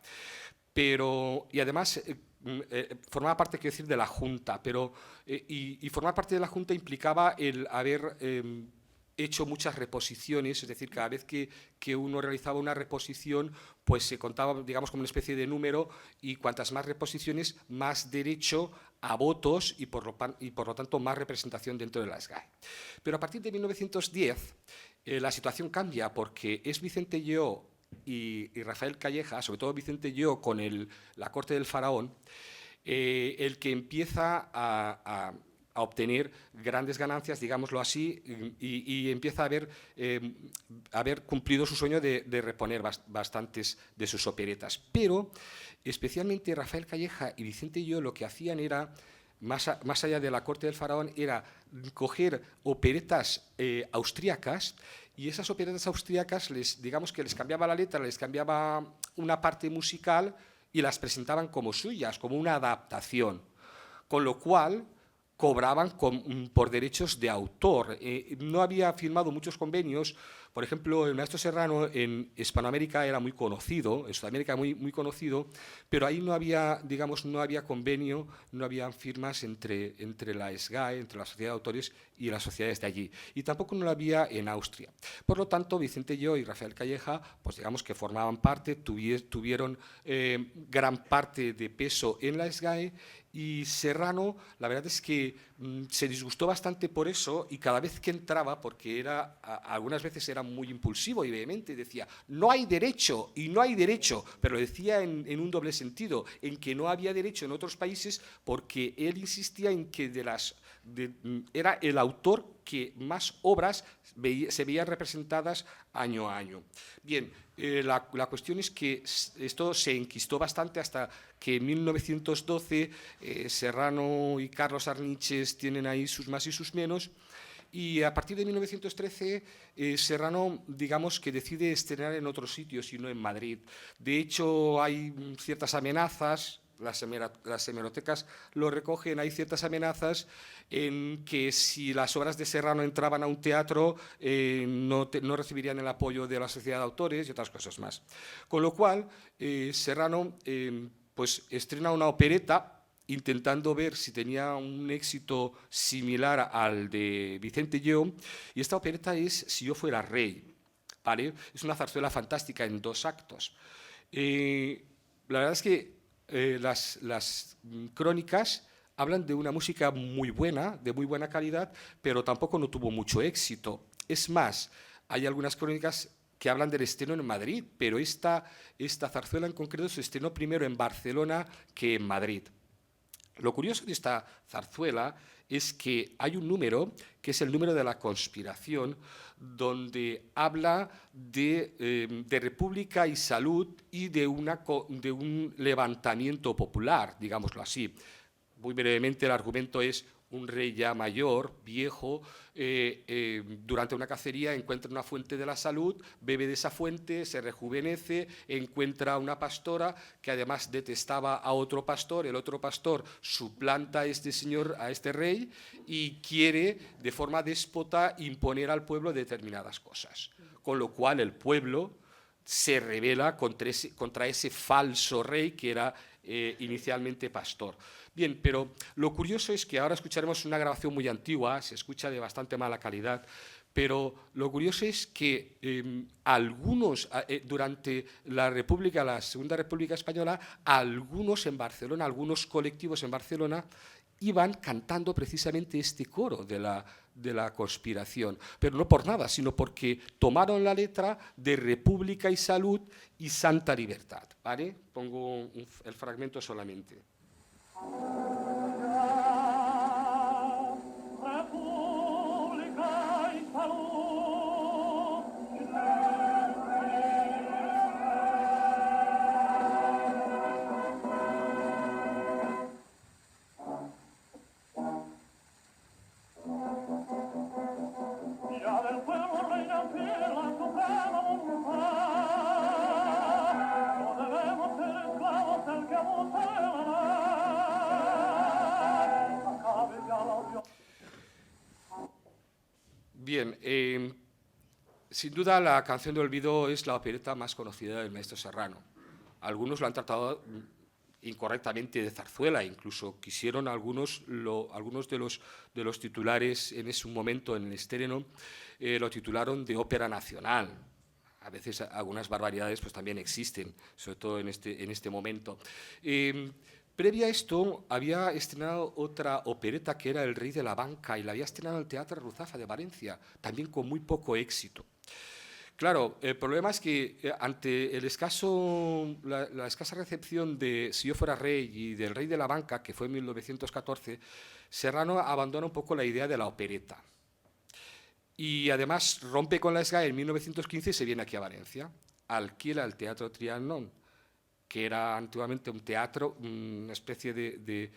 y además formaba parte, quiero decir, de la Junta, y formar parte de la Junta implicaba el haber hecho muchas reposiciones, es decir, cada vez que uno realizaba una reposición, pues se contaba, digamos, como una especie de número, y cuantas más reposiciones, más derecho a votos y por lo tanto más representación dentro de la SGAE. Pero a partir de 1910 la situación cambia, porque es Vicente Lleó y Rafael Calleja, sobre todo Vicente Lleó con la corte del faraón, el que empieza a obtener grandes ganancias, digámoslo así, y empieza a haber cumplido su sueño de reponer bastantes de sus operetas. Pero especialmente Rafael Calleja y Vicente Lleó lo que hacían era, más allá de la corte del faraón, era coger operetas austríacas, y esas operetas austríacas, digamos que les cambiaba la letra, les cambiaba una parte musical y las presentaban como suyas, como una adaptación, con lo cual cobraban por derechos de autor. No había firmado muchos convenios Por ejemplo, el maestro Serrano en Hispanoamérica era muy conocido, en Sudamérica muy conocido, pero ahí no había, digamos, no había convenio, no había firmas entre la SGAE, entre la Sociedad de Autores y las sociedades de allí. Y tampoco no lo había en Austria. Por lo tanto, Vicente Llo y Rafael Calleja, pues digamos que formaban parte, tuvieron gran parte de peso en la SGAE, y Serrano, la verdad es que se disgustó bastante por eso, y cada vez que entraba, porque algunas veces era muy impulsivo y vehemente, decía, no hay derecho, y no hay derecho, pero lo decía en un doble sentido, en que no había derecho en otros países, porque él insistía en que era el autor que más obras se veían representadas año a año. Bien, la cuestión es que esto se enquistó bastante hasta que en 1912 Serrano y Carlos Arniches tienen ahí sus más y sus menos, y a partir de 1913 Serrano, digamos que decide estrenar en otros sitios y no en Madrid. De hecho, hay ciertas amenazas, las hemerotecas lo recogen, hay ciertas amenazas en que si las obras de Serrano entraban a un teatro no recibirían el apoyo de la sociedad de autores y otras cosas más. Con lo cual, Serrano pues estrena una opereta intentando ver si tenía un éxito similar al de Vicente Llo, y esta opereta es Si yo fuera rey, ¿vale? Es una zarzuela fantástica en 2 actos. La verdad es que las crónicas hablan de una música muy buena, de muy buena calidad, pero tampoco no tuvo mucho éxito. Es más, hay algunas crónicas que hablan del estreno en Madrid, pero esta zarzuela en concreto se estrenó primero en Barcelona que en Madrid. Lo curioso de esta zarzuela es que hay un número, que es el número de la conspiración, donde habla de república y salud y de un levantamiento popular, digámoslo así. Muy brevemente, el argumento es un rey ya mayor, viejo, durante una cacería encuentra una fuente de la salud, bebe de esa fuente, se rejuvenece, encuentra a una pastora que además detestaba a otro pastor, el otro pastor suplanta a este rey, y quiere de forma déspota imponer al pueblo determinadas cosas. Con lo cual el pueblo se rebela contra ese falso rey que era inicialmente pastor. Bien, pero lo curioso es que ahora escucharemos una grabación muy antigua, se escucha de bastante mala calidad, pero lo curioso es que durante la Segunda República Española, algunos en Barcelona, algunos colectivos en Barcelona, iban cantando precisamente este coro de la conspiración, pero no por nada, sino porque tomaron la letra de República y Salud y Santa Libertad, ¿vale? Pongo el fragmento solamente. República y salud. Ya del pueblo reina fiel la suprema voluntad. No debemos ser esclavos del que abusa de la ley. Acabe ya la unión. Bien, sin duda la canción de Olvido es la opereta más conocida del maestro Serrano. Algunos lo han tratado incorrectamente de zarzuela, incluso quisieron algunos de los titulares en ese momento, en el estreno, lo titularon de ópera nacional. A veces algunas barbaridades pues también existen, sobre todo en este momento. Previa a esto, había estrenado otra opereta que era El Rey de la Banca, y la había estrenado en el Teatro Ruzafa de Valencia, también con muy poco éxito. Claro, el problema es que ante la escasa recepción de Si yo fuera rey y del Rey de la Banca, que fue en 1914, Serrano abandona un poco la idea de la opereta. Y además rompe con la SGAE en 1915 y se viene aquí a Valencia. Alquila el Teatro Trianon, que era antiguamente un teatro, una especie de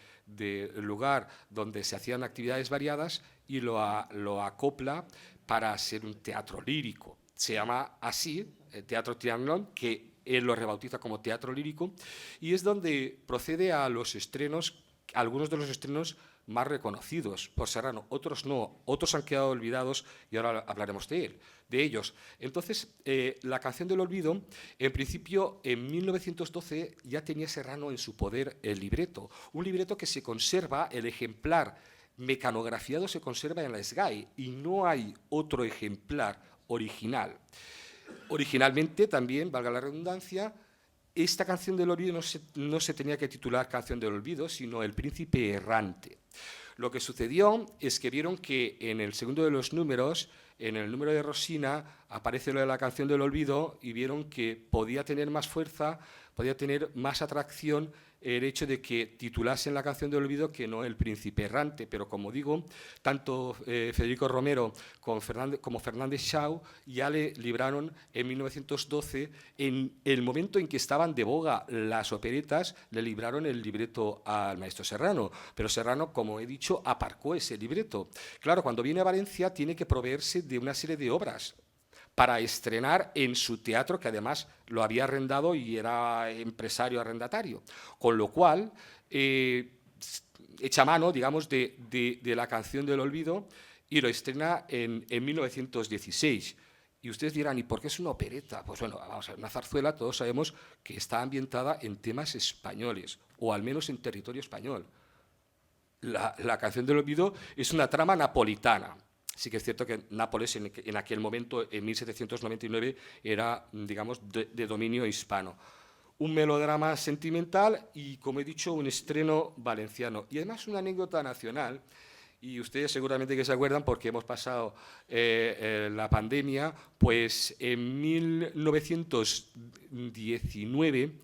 lugar donde se hacían actividades variadas, y lo acopla para ser un teatro lírico. Se llama así, el Teatro Trianon, que él lo rebautiza como teatro lírico, y es donde procede a los estrenos, algunos de los estrenos más reconocidos por Serrano, otros no, otros han quedado olvidados y ahora hablaremos de ellos. Entonces, la canción del olvido, en principio, en 1912 ya tenía Serrano en su poder el libreto, un libreto que se conserva, el ejemplar mecanografiado se conserva en la SGAE y no hay otro ejemplar original. Originalmente también, valga la redundancia, esta canción del olvido no se tenía que titular Canción del olvido, sino El príncipe errante. Lo que sucedió es que vieron que en el segundo de los números, en el número de Rosina, aparece lo de la Canción del olvido y vieron que podía tener más fuerza, podía tener más atracción el hecho de que titulasen la Canción del olvido que no El príncipe errante. Pero, como digo, tanto Federico Romero como Fernández Shaw ya le libraron en 1912, en el momento en que estaban de boga las operetas, le libraron el libreto al maestro Serrano. Pero Serrano, como he dicho, aparcó ese libreto. Claro, cuando viene a Valencia tiene que proveerse de una serie de obras para estrenar en su teatro, que además lo había arrendado y era empresario arrendatario. Con lo cual, echa mano, digamos, de la Canción del olvido y lo estrena en 1916. Y ustedes dirán, ¿y por qué es una opereta? Pues bueno, vamos a ver, una zarzuela, todos sabemos que está ambientada en temas españoles, o al menos en territorio español. La Canción del olvido es una trama napolitana. Sí que es cierto que Nápoles en aquel momento, en 1799, era, digamos, de dominio hispano. Un melodrama sentimental y, como he dicho, un estreno valenciano. Y además una anécdota nacional, y ustedes seguramente que se acuerdan porque hemos pasado la pandemia, pues en 1919,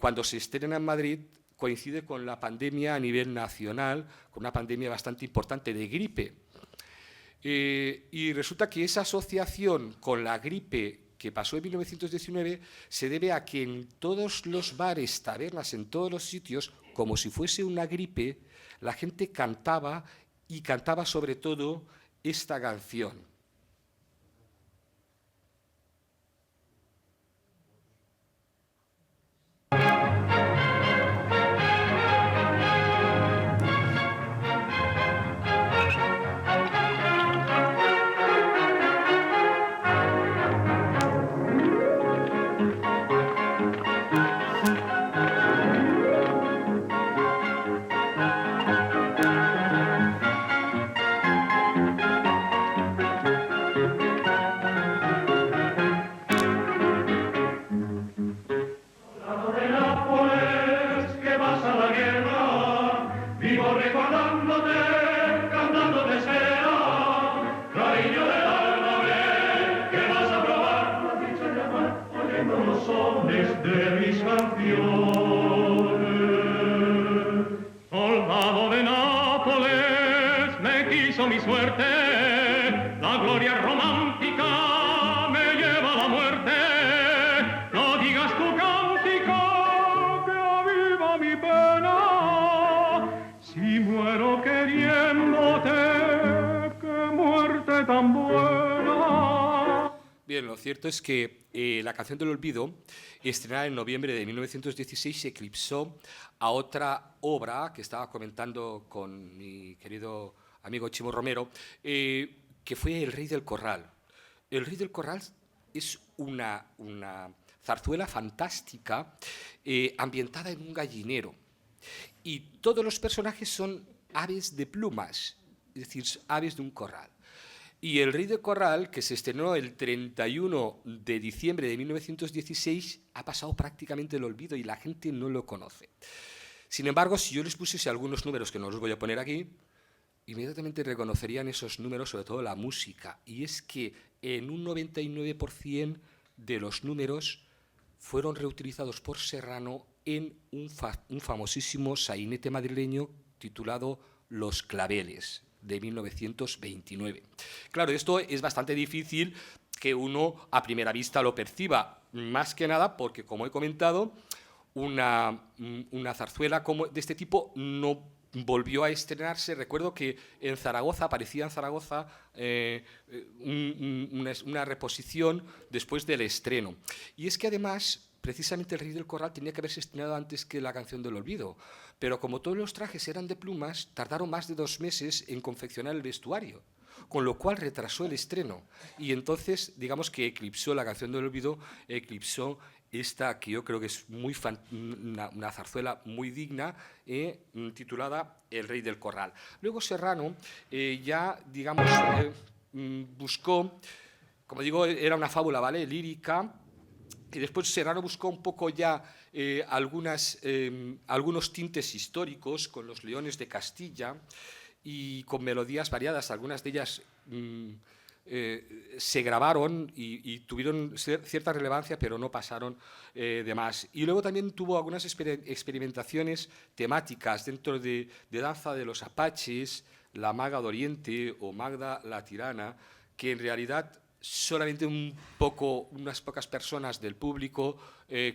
cuando se estrena en Madrid, coincide con la pandemia a nivel nacional, con una pandemia bastante importante de gripe. Y resulta que esa asociación con la gripe que pasó en 1919 se debe a que en todos los bares, tabernas, en todos los sitios, como si fuese una gripe, la gente cantaba y cantaba sobre todo esta canción. Soldado de Nápoles, me quiso mi suerte, la gloria romántica me lleva a la muerte. No digas tu cántico que aviva mi pena, si muero queriéndote, qué muerte tan buena. Bien, lo cierto es que la Canción del olvido, estrenada en noviembre de 1916, se eclipsó a otra obra que estaba comentando con mi querido amigo Chimo Romero, que fue El Rey del Corral. El Rey del Corral es una zarzuela fantástica ambientada en un gallinero. Y todos los personajes son aves de plumas, es decir, aves de un corral. Y El Rey del Corral, que se estrenó el 31 de diciembre de 1916, ha pasado prácticamente el olvido y la gente no lo conoce. Sin embargo, si yo les pusiese algunos números que no los voy a poner aquí, inmediatamente reconocerían esos números, sobre todo la música. Y es que en un 99% de los números fueron reutilizados por Serrano en un famosísimo sainete madrileño titulado Los Claveles, de 1929. Claro, esto es bastante difícil que uno a primera vista lo perciba, más que nada porque, como he comentado, una zarzuela de este tipo no volvió a estrenarse. Recuerdo que en Zaragoza, aparecía en Zaragoza una reposición después del estreno. Y es que además precisamente El Rey del Corral tenía que haberse estrenado antes que La Canción del Olvido, pero como todos los trajes eran de plumas, tardaron más de 2 meses en confeccionar el vestuario, con lo cual retrasó el estreno. Y entonces, digamos que eclipsó La Canción del Olvido, eclipsó esta que yo creo que es una zarzuela muy digna, titulada El Rey del Corral. Luego Serrano ya, digamos, buscó, como digo, era una fábula, ¿vale?, lírica, y después Serrano buscó un poco ya algunos tintes históricos con los Leones de Castilla y con melodías variadas, algunas de ellas se grabaron y tuvieron cierta relevancia, pero no pasaron de más. Y luego también tuvo algunas experimentaciones temáticas dentro de Danza de los Apaches, La Maga de Oriente o Magda la Tirana, que en realidad solamente unas pocas personas del público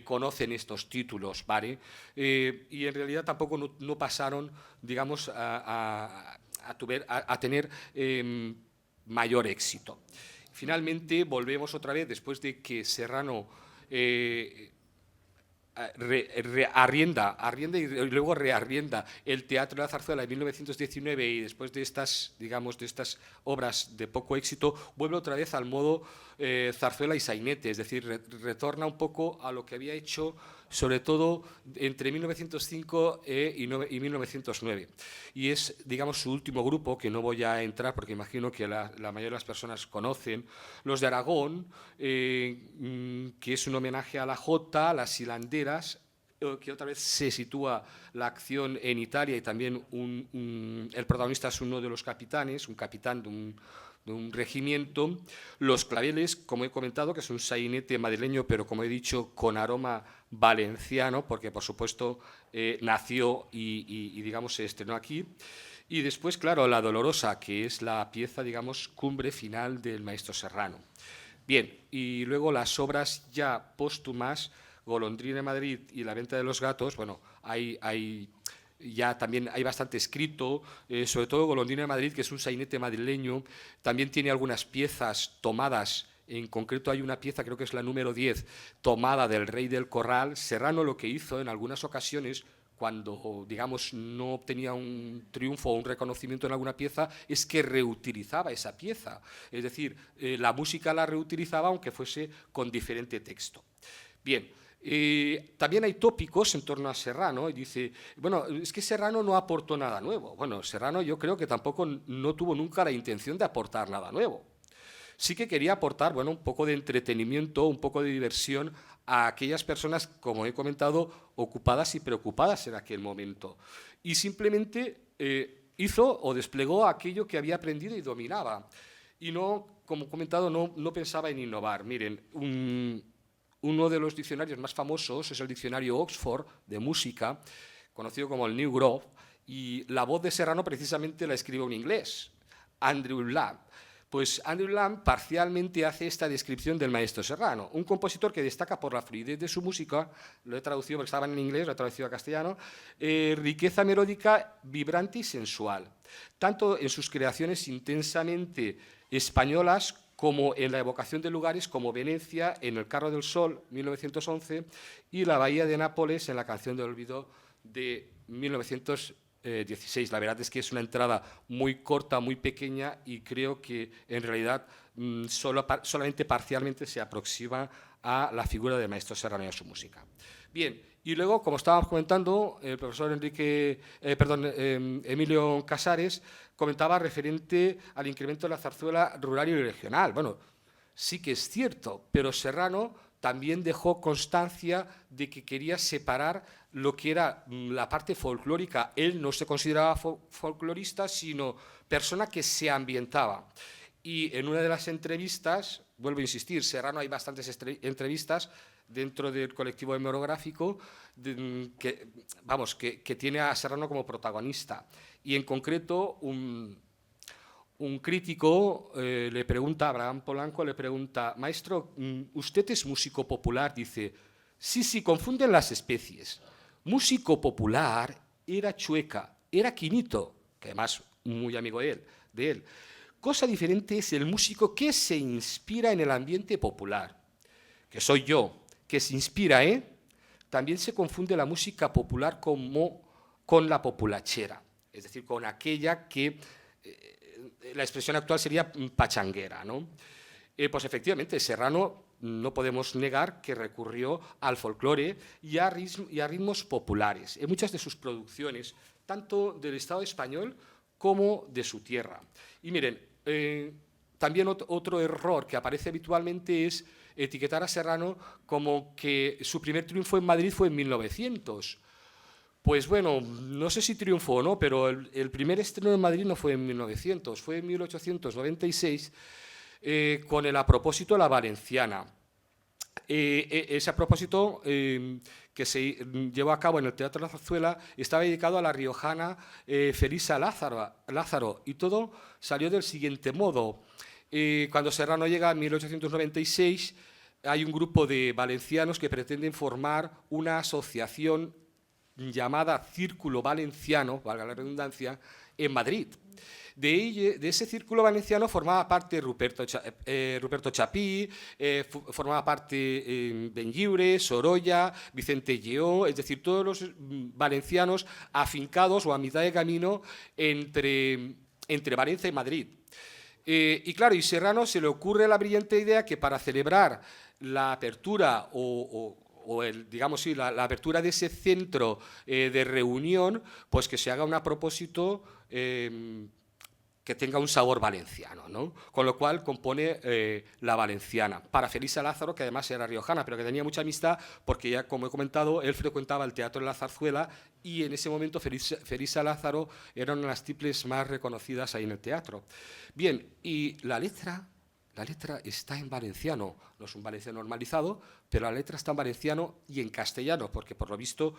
conocen estos títulos, ¿vale? Y en realidad tampoco no pasaron, digamos, a tener mayor éxito. Finalmente volvemos otra vez, después de que Serrano arrienda y luego rearrienda el Teatro de la Zarzuela en 1919 y después de estas, digamos, de estas obras de poco éxito, vuelve otra vez al modo zarzuela y sainete, es decir, retorna un poco a lo que había hecho sobre todo entre 1905 y 1909. Y es, digamos, su último grupo, que no voy a entrar porque imagino que la mayoría de las personas conocen, Los de Aragón, que es un homenaje a la jota, las hilanderas, que otra vez se sitúa la acción en Italia y también el protagonista es uno de los capitanes, un capitán de un regimiento. Los Claveles, como he comentado, que es un sainete madrileño, pero como he dicho, con aroma valenciano, porque por supuesto nació y digamos se estrenó aquí. Y después, claro, La Dolorosa, que es la pieza, digamos, cumbre final del maestro Serrano. Bien, y luego las obras ya póstumas, Golondrina de Madrid y La Venta de los Gatos, bueno, ya también hay bastante escrito, sobre todo Golondrina de Madrid, que es un sainete madrileño, también tiene algunas piezas tomadas, en concreto hay una pieza, creo que es la número 10, tomada del Rey del Corral. Serrano lo que hizo en algunas ocasiones, cuando, digamos, no obtenía un triunfo o un reconocimiento en alguna pieza, es que reutilizaba esa pieza, es decir, la música la reutilizaba aunque fuese con diferente texto. Bien. También hay tópicos en torno a Serrano y dice, bueno, es que Serrano no aportó nada nuevo. Bueno, Serrano yo creo que tampoco no tuvo nunca la intención de aportar nada nuevo. Sí que quería aportar, bueno, un poco de entretenimiento, un poco de diversión a aquellas personas, como he comentado, ocupadas y preocupadas en aquel momento. Y simplemente hizo o desplegó aquello que había aprendido y dominaba. Y no, como he comentado, no pensaba en innovar. Miren, uno de los diccionarios más famosos es el diccionario Oxford de música, conocido como el New Grove, y la voz de Serrano precisamente la escribe un inglés, Andrew Lamb. Pues Andrew Lamb parcialmente hace esta descripción del maestro Serrano, un compositor que destaca por la fluidez de su música, lo he traducido porque estaba en inglés, lo he traducido a castellano, riqueza melódica, vibrante y sensual, tanto en sus creaciones intensamente españolas como en la evocación de lugares como Venecia, en El Carro del Sol, 1911, y la Bahía de Nápoles, en La Canción del Olvido, de 1916. La verdad es que es una entrada muy corta, muy pequeña, y creo que en realidad solamente parcialmente se aproxima a la figura del maestro Serrano y a su música. Bien, y luego, como estábamos comentando, el profesor Emilio Casares comentaba referente al incremento de la zarzuela rural y regional. Bueno, sí que es cierto, pero Serrano también dejó constancia de que quería separar lo que era la parte folclórica. Él no se consideraba folclorista, sino persona que se ambientaba. Y en una de las entrevistas, vuelvo a insistir, Serrano hay bastantes entrevistas dentro del colectivo hemerográfico que tiene a Serrano como protagonista. Y en concreto, un crítico le pregunta, Abraham Polanco le pregunta, maestro, ¿usted es músico popular? Dice, sí, confunden las especies. Músico popular era Chueca, era Quinito, que además muy amigo de él. Cosa diferente es el músico que se inspira en el ambiente popular, que soy yo, que se inspira, también se confunde la música popular con la populachera, es decir, con aquella que la expresión actual sería pachanguera, ¿no? Pues efectivamente, Serrano no podemos negar que recurrió al folclore y a ritmos populares en muchas de sus producciones, tanto del Estado español como de su tierra. Y miren, también otro error que aparece habitualmente es etiquetar a Serrano como que su primer triunfo en Madrid fue en 1900. Pues bueno, no sé si triunfó o no, pero el primer estreno en Madrid no fue en 1900, fue en 1896, con el A propósito de la Valenciana. Ese A propósito que se llevó a cabo en el Teatro de la Zarzuela estaba dedicado a la riojana Felisa Lázaro, y todo salió del siguiente modo. Cuando Serrano llega en 1896, hay un grupo de valencianos que pretenden formar una asociación llamada Círculo Valenciano, valga la redundancia, en Madrid. De ese círculo valenciano formaba parte Ruperto Chapí, formaba parte Benlliure, Sorolla, Vicente Lleó, es decir, todos los valencianos afincados o a mitad de camino entre Valencia y Madrid. Y claro, y Serrano se le ocurre la brillante idea que para celebrar la apertura digamos, sí, la apertura de ese centro de reunión, pues que se haga un a propósito que tenga un sabor valenciano, ¿no? Con lo cual compone la Valenciana, para Felisa Lázaro, que además era riojana, pero que tenía mucha amistad porque ya, como he comentado, él frecuentaba el Teatro de la Zarzuela y en ese momento Felisa Lázaro era una de las tiples más reconocidas ahí en el teatro. Bien, y la letra está en valenciano, no es un valenciano normalizado, pero la letra está en valenciano y en castellano, porque por lo visto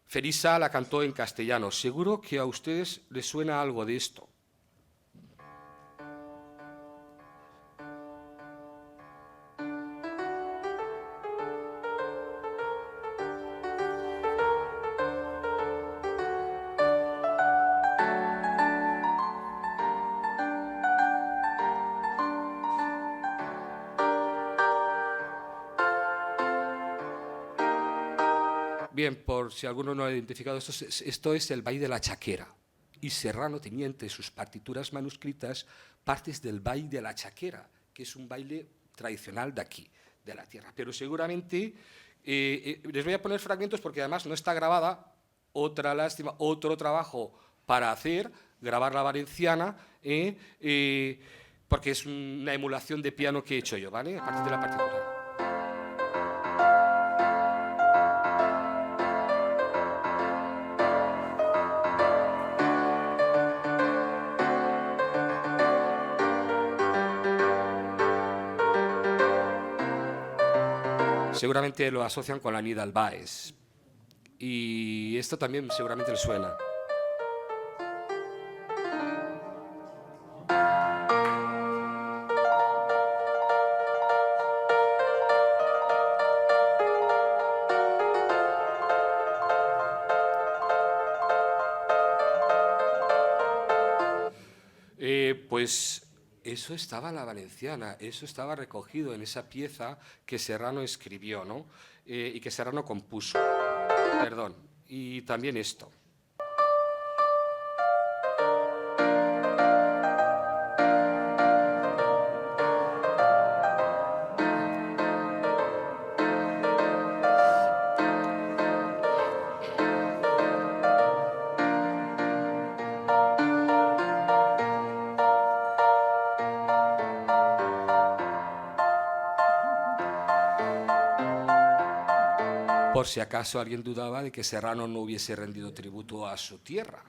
Felisa la cantó en castellano. Seguro que a ustedes les suena algo de esto. Bien, por si alguno no ha identificado esto es el baile de la chaquera. Y Serrano tenía entre sus partituras manuscritas partes del baile de la chaquera, que es un baile tradicional de aquí, de la tierra. Pero seguramente, les voy a poner fragmentos porque además no está grabada, otra lástima, otro trabajo para hacer, grabar la valenciana, porque es una emulación de piano que he hecho yo, ¿vale? A partir de la partitura. Seguramente lo asocian con la Nida Albaes. Y esto también seguramente les suena. Pues eso estaba en la Valenciana, eso estaba recogido en esa pieza que Serrano escribió, ¿no? Y que Serrano compuso. Perdón. Y también esto. Por si acaso alguien dudaba de que Serrano no hubiese rendido tributo a su tierra.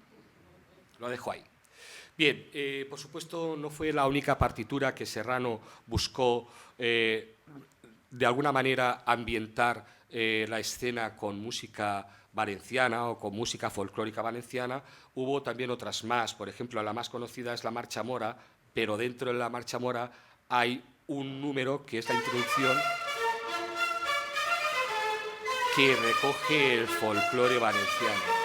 Lo dejo ahí. Bien, por supuesto no fue la única partitura que Serrano buscó de alguna manera ambientar la escena con música valenciana o con música folclórica valenciana. Hubo también otras más, por ejemplo, la más conocida es la Marcha Mora, pero dentro de la Marcha Mora hay un número que es la introducción que recoge el folclore valenciano.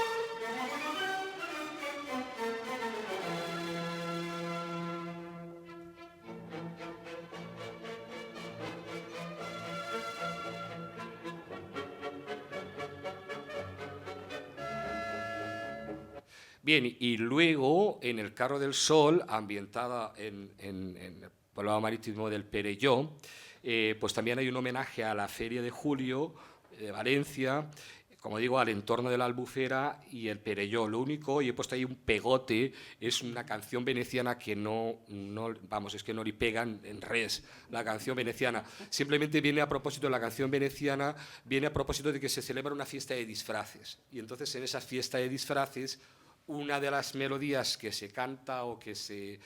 Bien, y luego en el Carro del Sol, ambientada en el poblado marítimo del Perelló, pues también hay un homenaje a la Feria de Julio de Valencia, como digo, al entorno de la Albufera y el Perelló. Lo único, y he puesto ahí un pegote, es una canción veneciana que vamos, es que no le pegan en res, la canción veneciana. Simplemente viene a propósito, la canción veneciana viene a propósito de que se celebra una fiesta de disfraces. Y entonces en esa fiesta de disfraces, una de las melodías que se canta o que se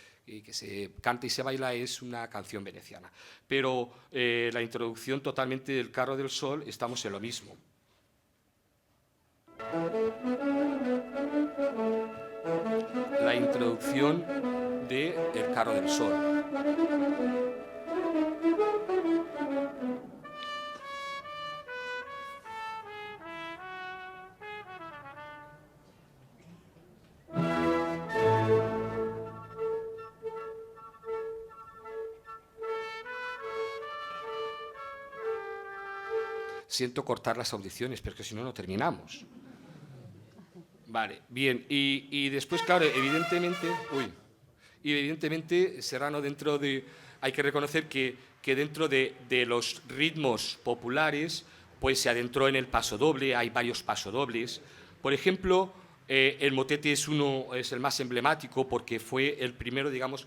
canta y se baila es una canción veneciana. Pero la introducción totalmente del Carro del Sol, estamos en lo mismo. La introducción de El Carro del Sol. Siento cortar las audiciones, pero es que si no, no terminamos. Vale, bien. Y después, claro, evidentemente, Serrano hay que reconocer que dentro de los ritmos populares, pues se adentró en el pasodoble, hay varios pasodobles. Por ejemplo, el motete es el más emblemático porque fue el primero, digamos,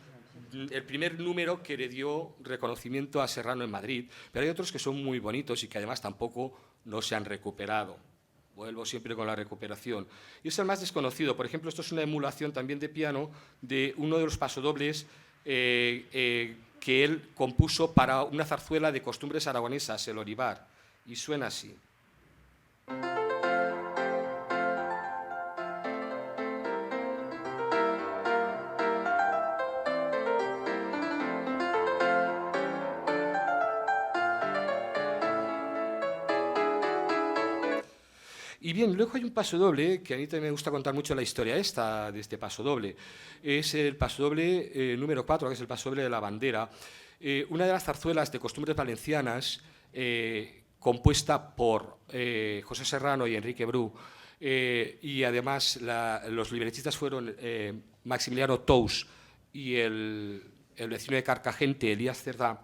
el primer número que le dio reconocimiento a Serrano en Madrid, pero hay otros que son muy bonitos y que además tampoco no se han recuperado. Vuelvo siempre con la recuperación. Y es el más desconocido. Por ejemplo, esto es una emulación también de piano de uno de los pasodobles que él compuso para una zarzuela de costumbres aragonesas, el Olivar, y suena así. Y bien, luego hay un pasodoble, que a mí también me gusta contar mucho la historia de este pasodoble. Es el pasodoble número 4, que es el pasodoble de la bandera. Una de las zarzuelas de costumbres valencianas, compuesta por José Serrano y Enrique Bru, y además los libretistas fueron Maximiliano Tous y el vecino de Carcagente, Elías Cerdá,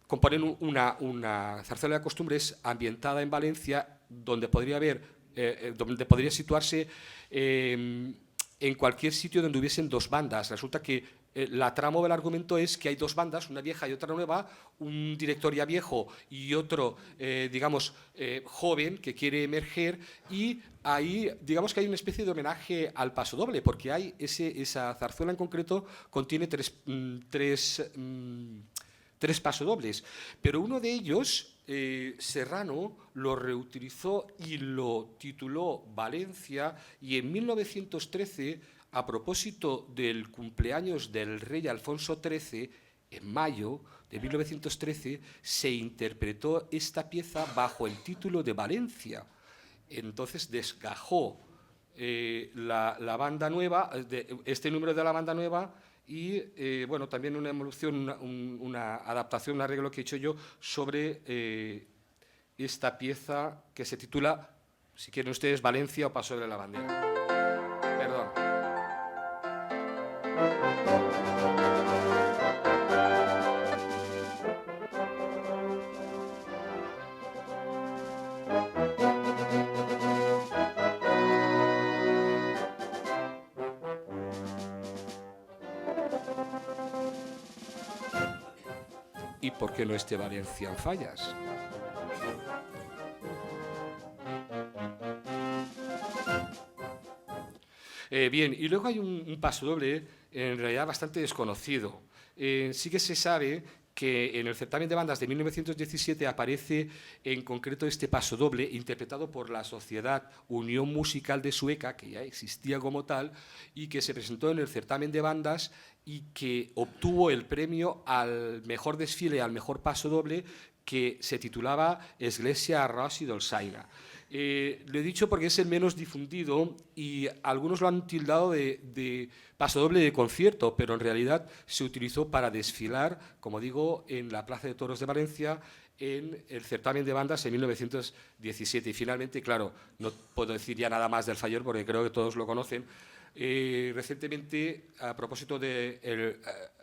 componen una zarzuela de costumbres ambientada en Valencia, donde podría situarse en cualquier sitio donde hubiesen dos bandas. Resulta que la trama del argumento es que hay dos bandas, una vieja y otra nueva, un director ya viejo y otro, joven que quiere emerger, y ahí, digamos que hay una especie de homenaje al pasodoble, porque esa zarzuela en concreto contiene tres pasodobles, pero uno de ellos, Serrano, lo reutilizó y lo tituló Valencia, y en 1913, a propósito del cumpleaños del rey Alfonso XIII, en mayo de 1913, se interpretó esta pieza bajo el título de Valencia. Entonces desgajó la banda nueva, este número de la banda nueva, y también una evolución, una adaptación, un arreglo que he hecho yo sobre esta pieza que se titula, si quieren ustedes, Valencia o Paso de la Bandera. Perdón. ¿Y por qué no esté Valencia en Fallas? Bien, y luego hay un pasodoble en realidad bastante desconocido. Sí que se sabe que en el certamen de bandas de 1917 aparece en concreto este pasodoble interpretado por la Sociedad Unión Musical de Sueca, que ya existía como tal, y que se presentó en el certamen de bandas y que obtuvo el premio al mejor desfile, al mejor pasodoble, que se titulaba Església Arròs i Dolçaina. Lo he dicho porque es el menos difundido y algunos lo han tildado de pasodoble de concierto, pero en realidad se utilizó para desfilar, como digo, en la Plaza de Toros de Valencia, en el certamen de bandas en 1917. Y finalmente, claro, no puedo decir ya nada más del Fallero porque creo que todos lo conocen. Recientemente, a propósito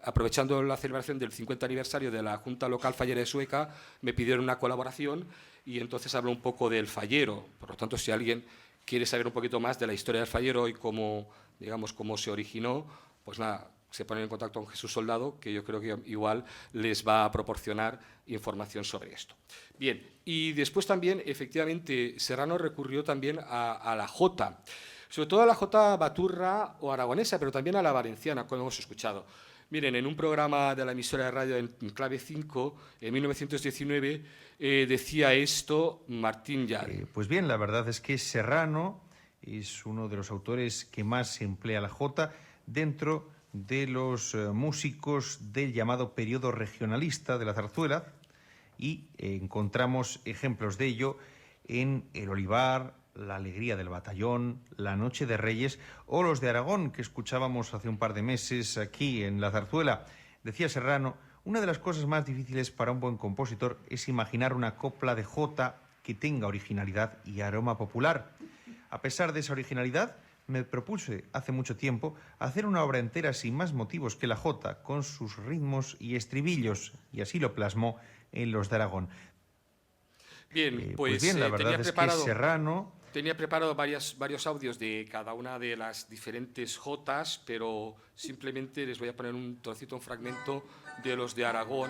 aprovechando la celebración del 50 aniversario de la Junta Local Fallera de Sueca, me pidieron una colaboración y entonces hablo un poco del Fallero. Por lo tanto, si alguien quiere saber un poquito más de la historia del Fallero y cómo, digamos, cómo se originó, pues nada, se ponen en contacto con Jesús Soldado, que yo creo que igual les va a proporcionar información sobre esto. Bien, y después también, efectivamente, Serrano recurrió también a la jota, sobre todo a la jota baturra o aragonesa, pero también a la valenciana, como hemos escuchado. Miren, en un programa de la emisora de radio en Clave 5, en 1919, decía esto Martín Yal. Pues bien, la verdad es que Serrano es uno de los autores que más emplea la jota dentro de los músicos del llamado periodo regionalista de la zarzuela, y encontramos ejemplos de ello en El Olivar, La Alegría del Batallón, La Noche de Reyes o los de Aragón, que escuchábamos hace un par de meses aquí en la zarzuela. Decía Serrano: una de las cosas más difíciles para un buen compositor es imaginar una copla de jota que tenga originalidad y aroma popular. A pesar de esa originalidad, me propuse hace mucho tiempo hacer una obra entera sin más motivos que la jota, con sus ritmos y estribillos, y así lo plasmó en los de Aragón. Bien, pues bien, la verdad es que Serrano... Tenía preparado varios audios de cada una de las diferentes jotas, pero simplemente les voy a poner un trocito, un fragmento de los de Aragón,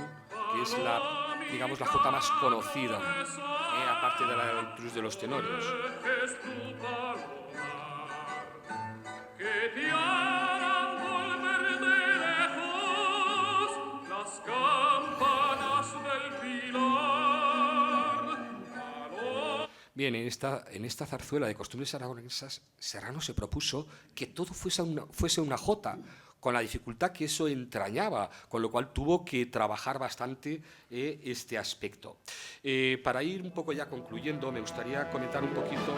que es digamos, la jota más conocida, aparte de la del Cruz de los Tenores. Bien, en esta zarzuela de costumbres aragonesas, Serrano se propuso que todo fuese una jota, con la dificultad que eso entrañaba, con lo cual tuvo que trabajar bastante este aspecto. Para ir un poco ya concluyendo, me gustaría comentar un poquito...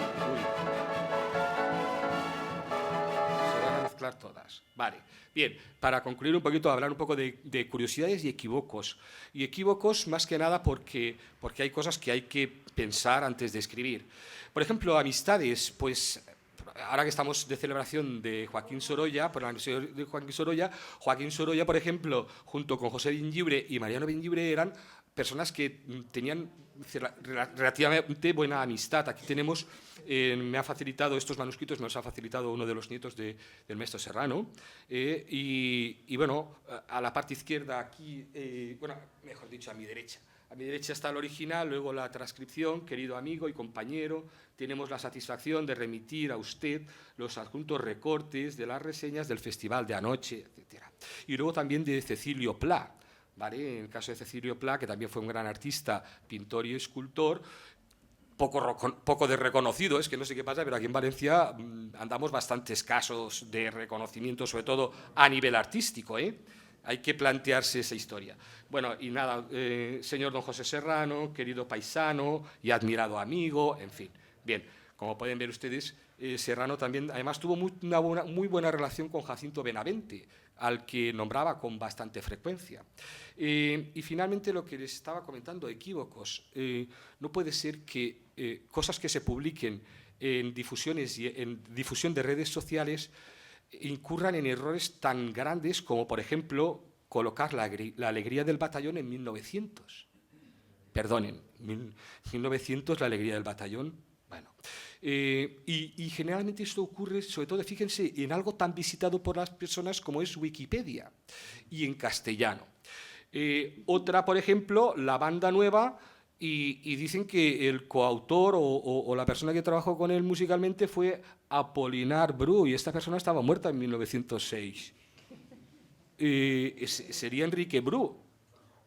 Se van a mezclar todas. Vale. Bien, para concluir un poquito, hablar un poco de curiosidades y equívocos. Y equívocos más que nada porque hay cosas que hay que pensar antes de escribir. Por ejemplo, amistades, pues ahora que estamos de celebración de Joaquín Sorolla, por el aniversario de Joaquín Sorolla, por ejemplo, junto con José Benllibre y Mariano Benllibre, eran personas que tenían relativamente buena amistad. Aquí tenemos, me ha facilitado estos manuscritos, me los ha facilitado uno de los nietos del maestro Serrano, y bueno, a la parte izquierda aquí, bueno, mejor dicho, a mi derecha. A mi derecha está el original, luego la transcripción, querido amigo y compañero. Tenemos la satisfacción de remitir a usted los adjuntos recortes de las reseñas del Festival de anoche, etc. Y luego también de Cecilio Pla, ¿vale? En el caso de Cecilio Pla, que también fue un gran artista, pintor y escultor, poco de reconocido, es que no sé qué pasa, pero aquí en Valencia andamos bastante escasos de reconocimiento, sobre todo a nivel artístico, ¿eh? Hay que plantearse esa historia. Bueno, y nada, señor don José Serrano, querido paisano y admirado amigo, en fin. Bien, como pueden ver ustedes, Serrano también, además, tuvo una muy buena relación con Jacinto Benavente, al que nombraba con bastante frecuencia. Y finalmente, lo que les estaba comentando, equívocos. No puede ser que cosas que se publiquen en difusiones y en difusión de redes sociales incurran en errores tan grandes como, por ejemplo, colocar la alegría del batallón en 1900. Perdonen, 1900, la alegría del batallón. Bueno, y generalmente esto ocurre, sobre todo, fíjense, en algo tan visitado por las personas como es Wikipedia, y en castellano. Otra, por ejemplo, La Banda Nueva, y dicen que el coautor o la persona que trabajó con él musicalmente fue Apolinar Bru, y esta persona estaba muerta en 1906. Sería Enrique Bru.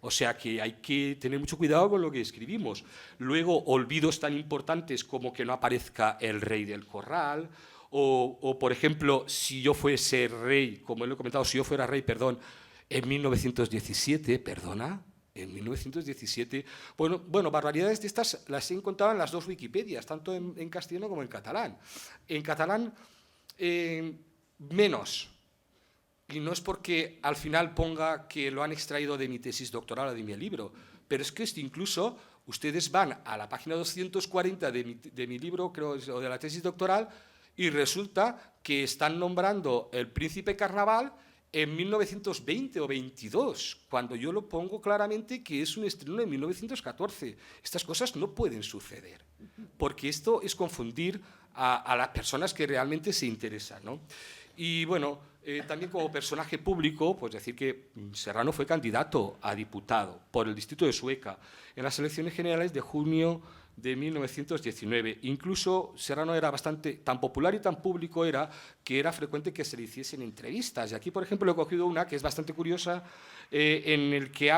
O sea que hay que tener mucho cuidado con lo que escribimos. Luego, olvidos tan importantes como que no aparezca el rey del corral, o por ejemplo, si yo fuese rey, como lo he comentado, si yo fuera rey, perdón, en 1917, perdona, En 1917, bueno, barbaridades de estas las he encontrado en las dos Wikipedias, tanto en castellano como en catalán. En catalán, menos. Y no es porque al final ponga que lo han extraído de mi tesis doctoral o de mi libro, pero es que incluso ustedes van a la página 240 de mi libro, creo, o de la tesis doctoral, y resulta que están nombrando el Príncipe Carnaval en 1920 o 22, cuando yo lo pongo claramente que es un estreno de 1914. Estas cosas no pueden suceder, porque esto es confundir a las personas que realmente se interesan, ¿no? Y bueno, también como personaje público, pues decir que Serrano fue candidato a diputado por el distrito de Sueca en las elecciones generales de junio de 1919. Incluso Serrano era tan popular y tan público que era frecuente que se le hiciesen entrevistas. Y aquí, por ejemplo, he cogido una que es bastante curiosa, en el que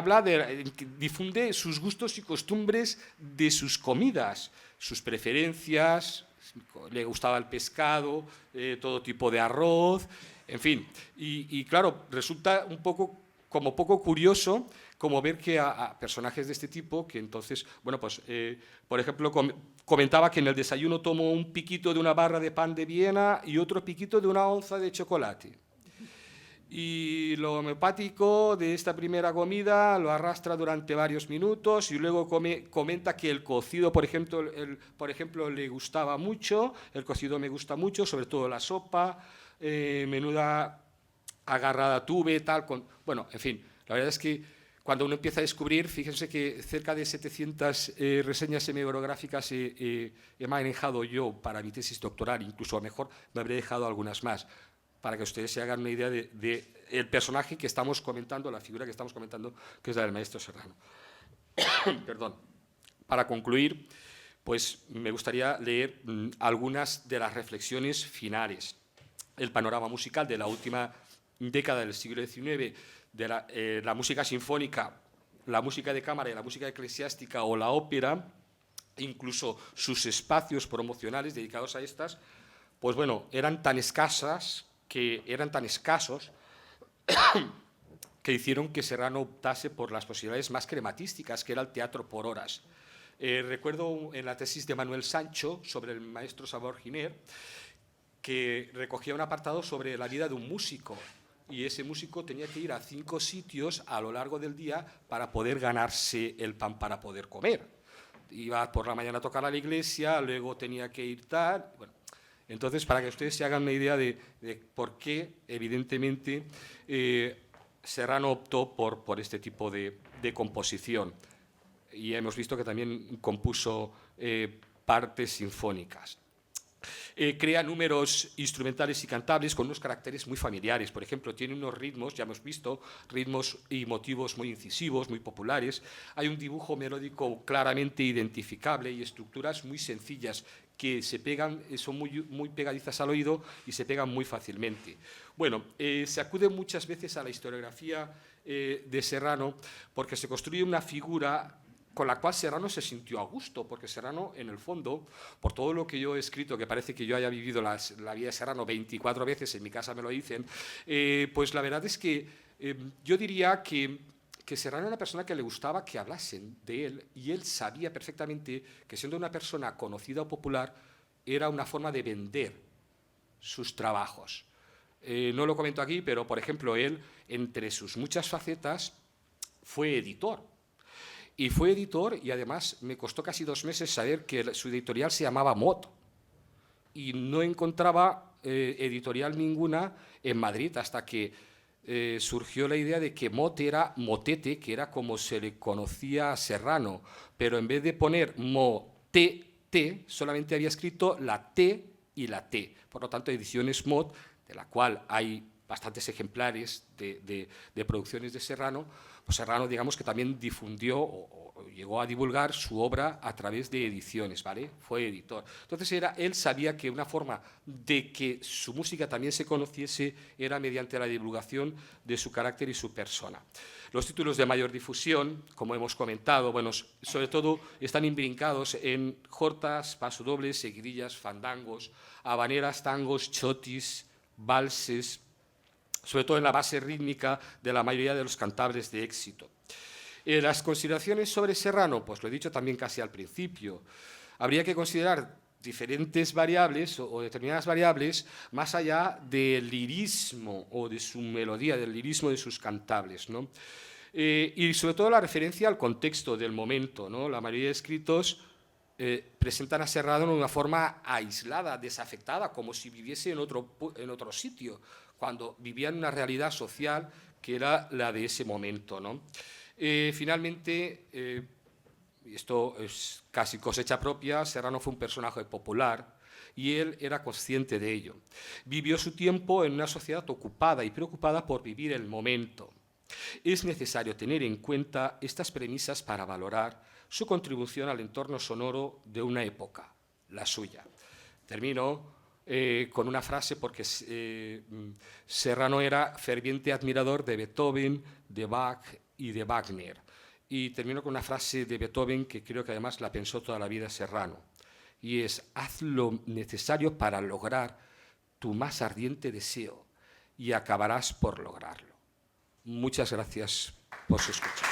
que difunde sus gustos y costumbres de sus comidas, sus preferencias. Le gustaba el pescado, todo tipo de arroz, en fin. Y claro, resulta un poco curioso como ver que a personajes de este tipo, que entonces, bueno, pues, por ejemplo, comentaba que en el desayuno tomó un piquito de una barra de pan de Viena y otro piquito de una onza de chocolate. Y lo homeopático de esta primera comida lo arrastra durante varios minutos y luego comenta que el cocido, por ejemplo, le gustaba mucho, el cocido me gusta mucho, sobre todo la sopa, menuda agarrada tuve, tal, bueno, en fin, la verdad es que cuando uno empieza a descubrir, fíjense que cerca de 700 reseñas semibiográficas he manejado yo para mi tesis doctoral, incluso a lo mejor me habré dejado algunas más, para que ustedes se hagan una idea del personaje que estamos comentando, la figura que estamos comentando, que es la del maestro Serrano. Perdón. Para concluir, pues me gustaría leer algunas de las reflexiones finales. El panorama musical de la última década del siglo XIX, de la música sinfónica, la música de cámara y la música eclesiástica o la ópera, incluso sus espacios promocionales dedicados a estas, pues bueno, eran tan escasos que hicieron que Serrano optase por las posibilidades más crematísticas, que era el teatro por horas. Recuerdo en la tesis de Manuel Sancho sobre el maestro Salvador Giner, que recogía un apartado sobre la vida de un músico, y ese músico tenía que ir a 5 sitios a lo largo del día para poder ganarse el pan para poder comer. Iba por la mañana a tocar a la iglesia, luego tenía que ir tal... Bueno, entonces, para que ustedes se hagan una idea de por qué, evidentemente, Serrano optó por este tipo de composición. Y hemos visto que también compuso partes sinfónicas. Crea números instrumentales y cantables con unos caracteres muy familiares. Por ejemplo, tiene unos ritmos, ya hemos visto, ritmos y motivos muy incisivos, muy populares. Hay un dibujo melódico claramente identificable y estructuras muy sencillas que se pegan, son muy pegadizas al oído y se pegan muy fácilmente. Bueno, se acude muchas veces a la historiografía de Serrano porque se construye una figura con la cual Serrano se sintió a gusto, porque Serrano, en el fondo, por todo lo que yo he escrito, que parece que yo haya vivido la vida de Serrano 24 veces, en mi casa me lo dicen, pues la verdad es que yo diría que Serrano era una persona que le gustaba que hablasen de él, y él sabía perfectamente que, siendo una persona conocida o popular, era una forma de vender sus trabajos. No lo comento aquí, pero, por ejemplo, él, entre sus muchas facetas, fue editor. Y fue editor, y además me costó casi 2 meses saber que su editorial se llamaba Mot, y no encontraba editorial ninguna en Madrid, hasta que surgió la idea de que Mot era Motete, que era como se le conocía a Serrano, pero en vez de poner Motete, solamente había escrito la T y la T. Por lo tanto, Ediciones Mot, de la cual hay bastantes ejemplares de producciones de Serrano, pues Serrano, digamos que también difundió o llegó a divulgar su obra a través de ediciones, ¿vale? Fue editor. Entonces él sabía que una forma de que su música también se conociese era mediante la divulgación de su carácter y su persona. Los títulos de mayor difusión, como hemos comentado, bueno, sobre todo están imbrincados en jortas, pasodobles, seguidillas, fandangos, habaneras, tangos, chotis, valses, sobre todo en la base rítmica de la mayoría de los cantables de éxito. Las consideraciones sobre Serrano, pues lo he dicho también casi al principio. Habría que considerar diferentes variables o determinadas variables más allá del lirismo o de su melodía, del lirismo de sus cantables, ¿no? Y sobre todo la referencia al contexto del momento, ¿no? La mayoría de escritos presentan a Serrano de una forma aislada, desafectada, como si viviese en otro sitio, cuando vivía en una realidad social que era la de ese momento, ¿no? Finalmente, esto es casi cosecha propia, Serrano fue un personaje popular y él era consciente de ello. Vivió su tiempo en una sociedad ocupada y preocupada por vivir el momento. Es necesario tener en cuenta estas premisas para valorar su contribución al entorno sonoro de una época, la suya. Termino con una frase porque Serrano era ferviente admirador de Beethoven, de Bach y de Wagner. Y termino con una frase de Beethoven que creo que además la pensó toda la vida Serrano, y es: haz lo necesario para lograr tu más ardiente deseo y acabarás por lograrlo. Muchas gracias por su escucha.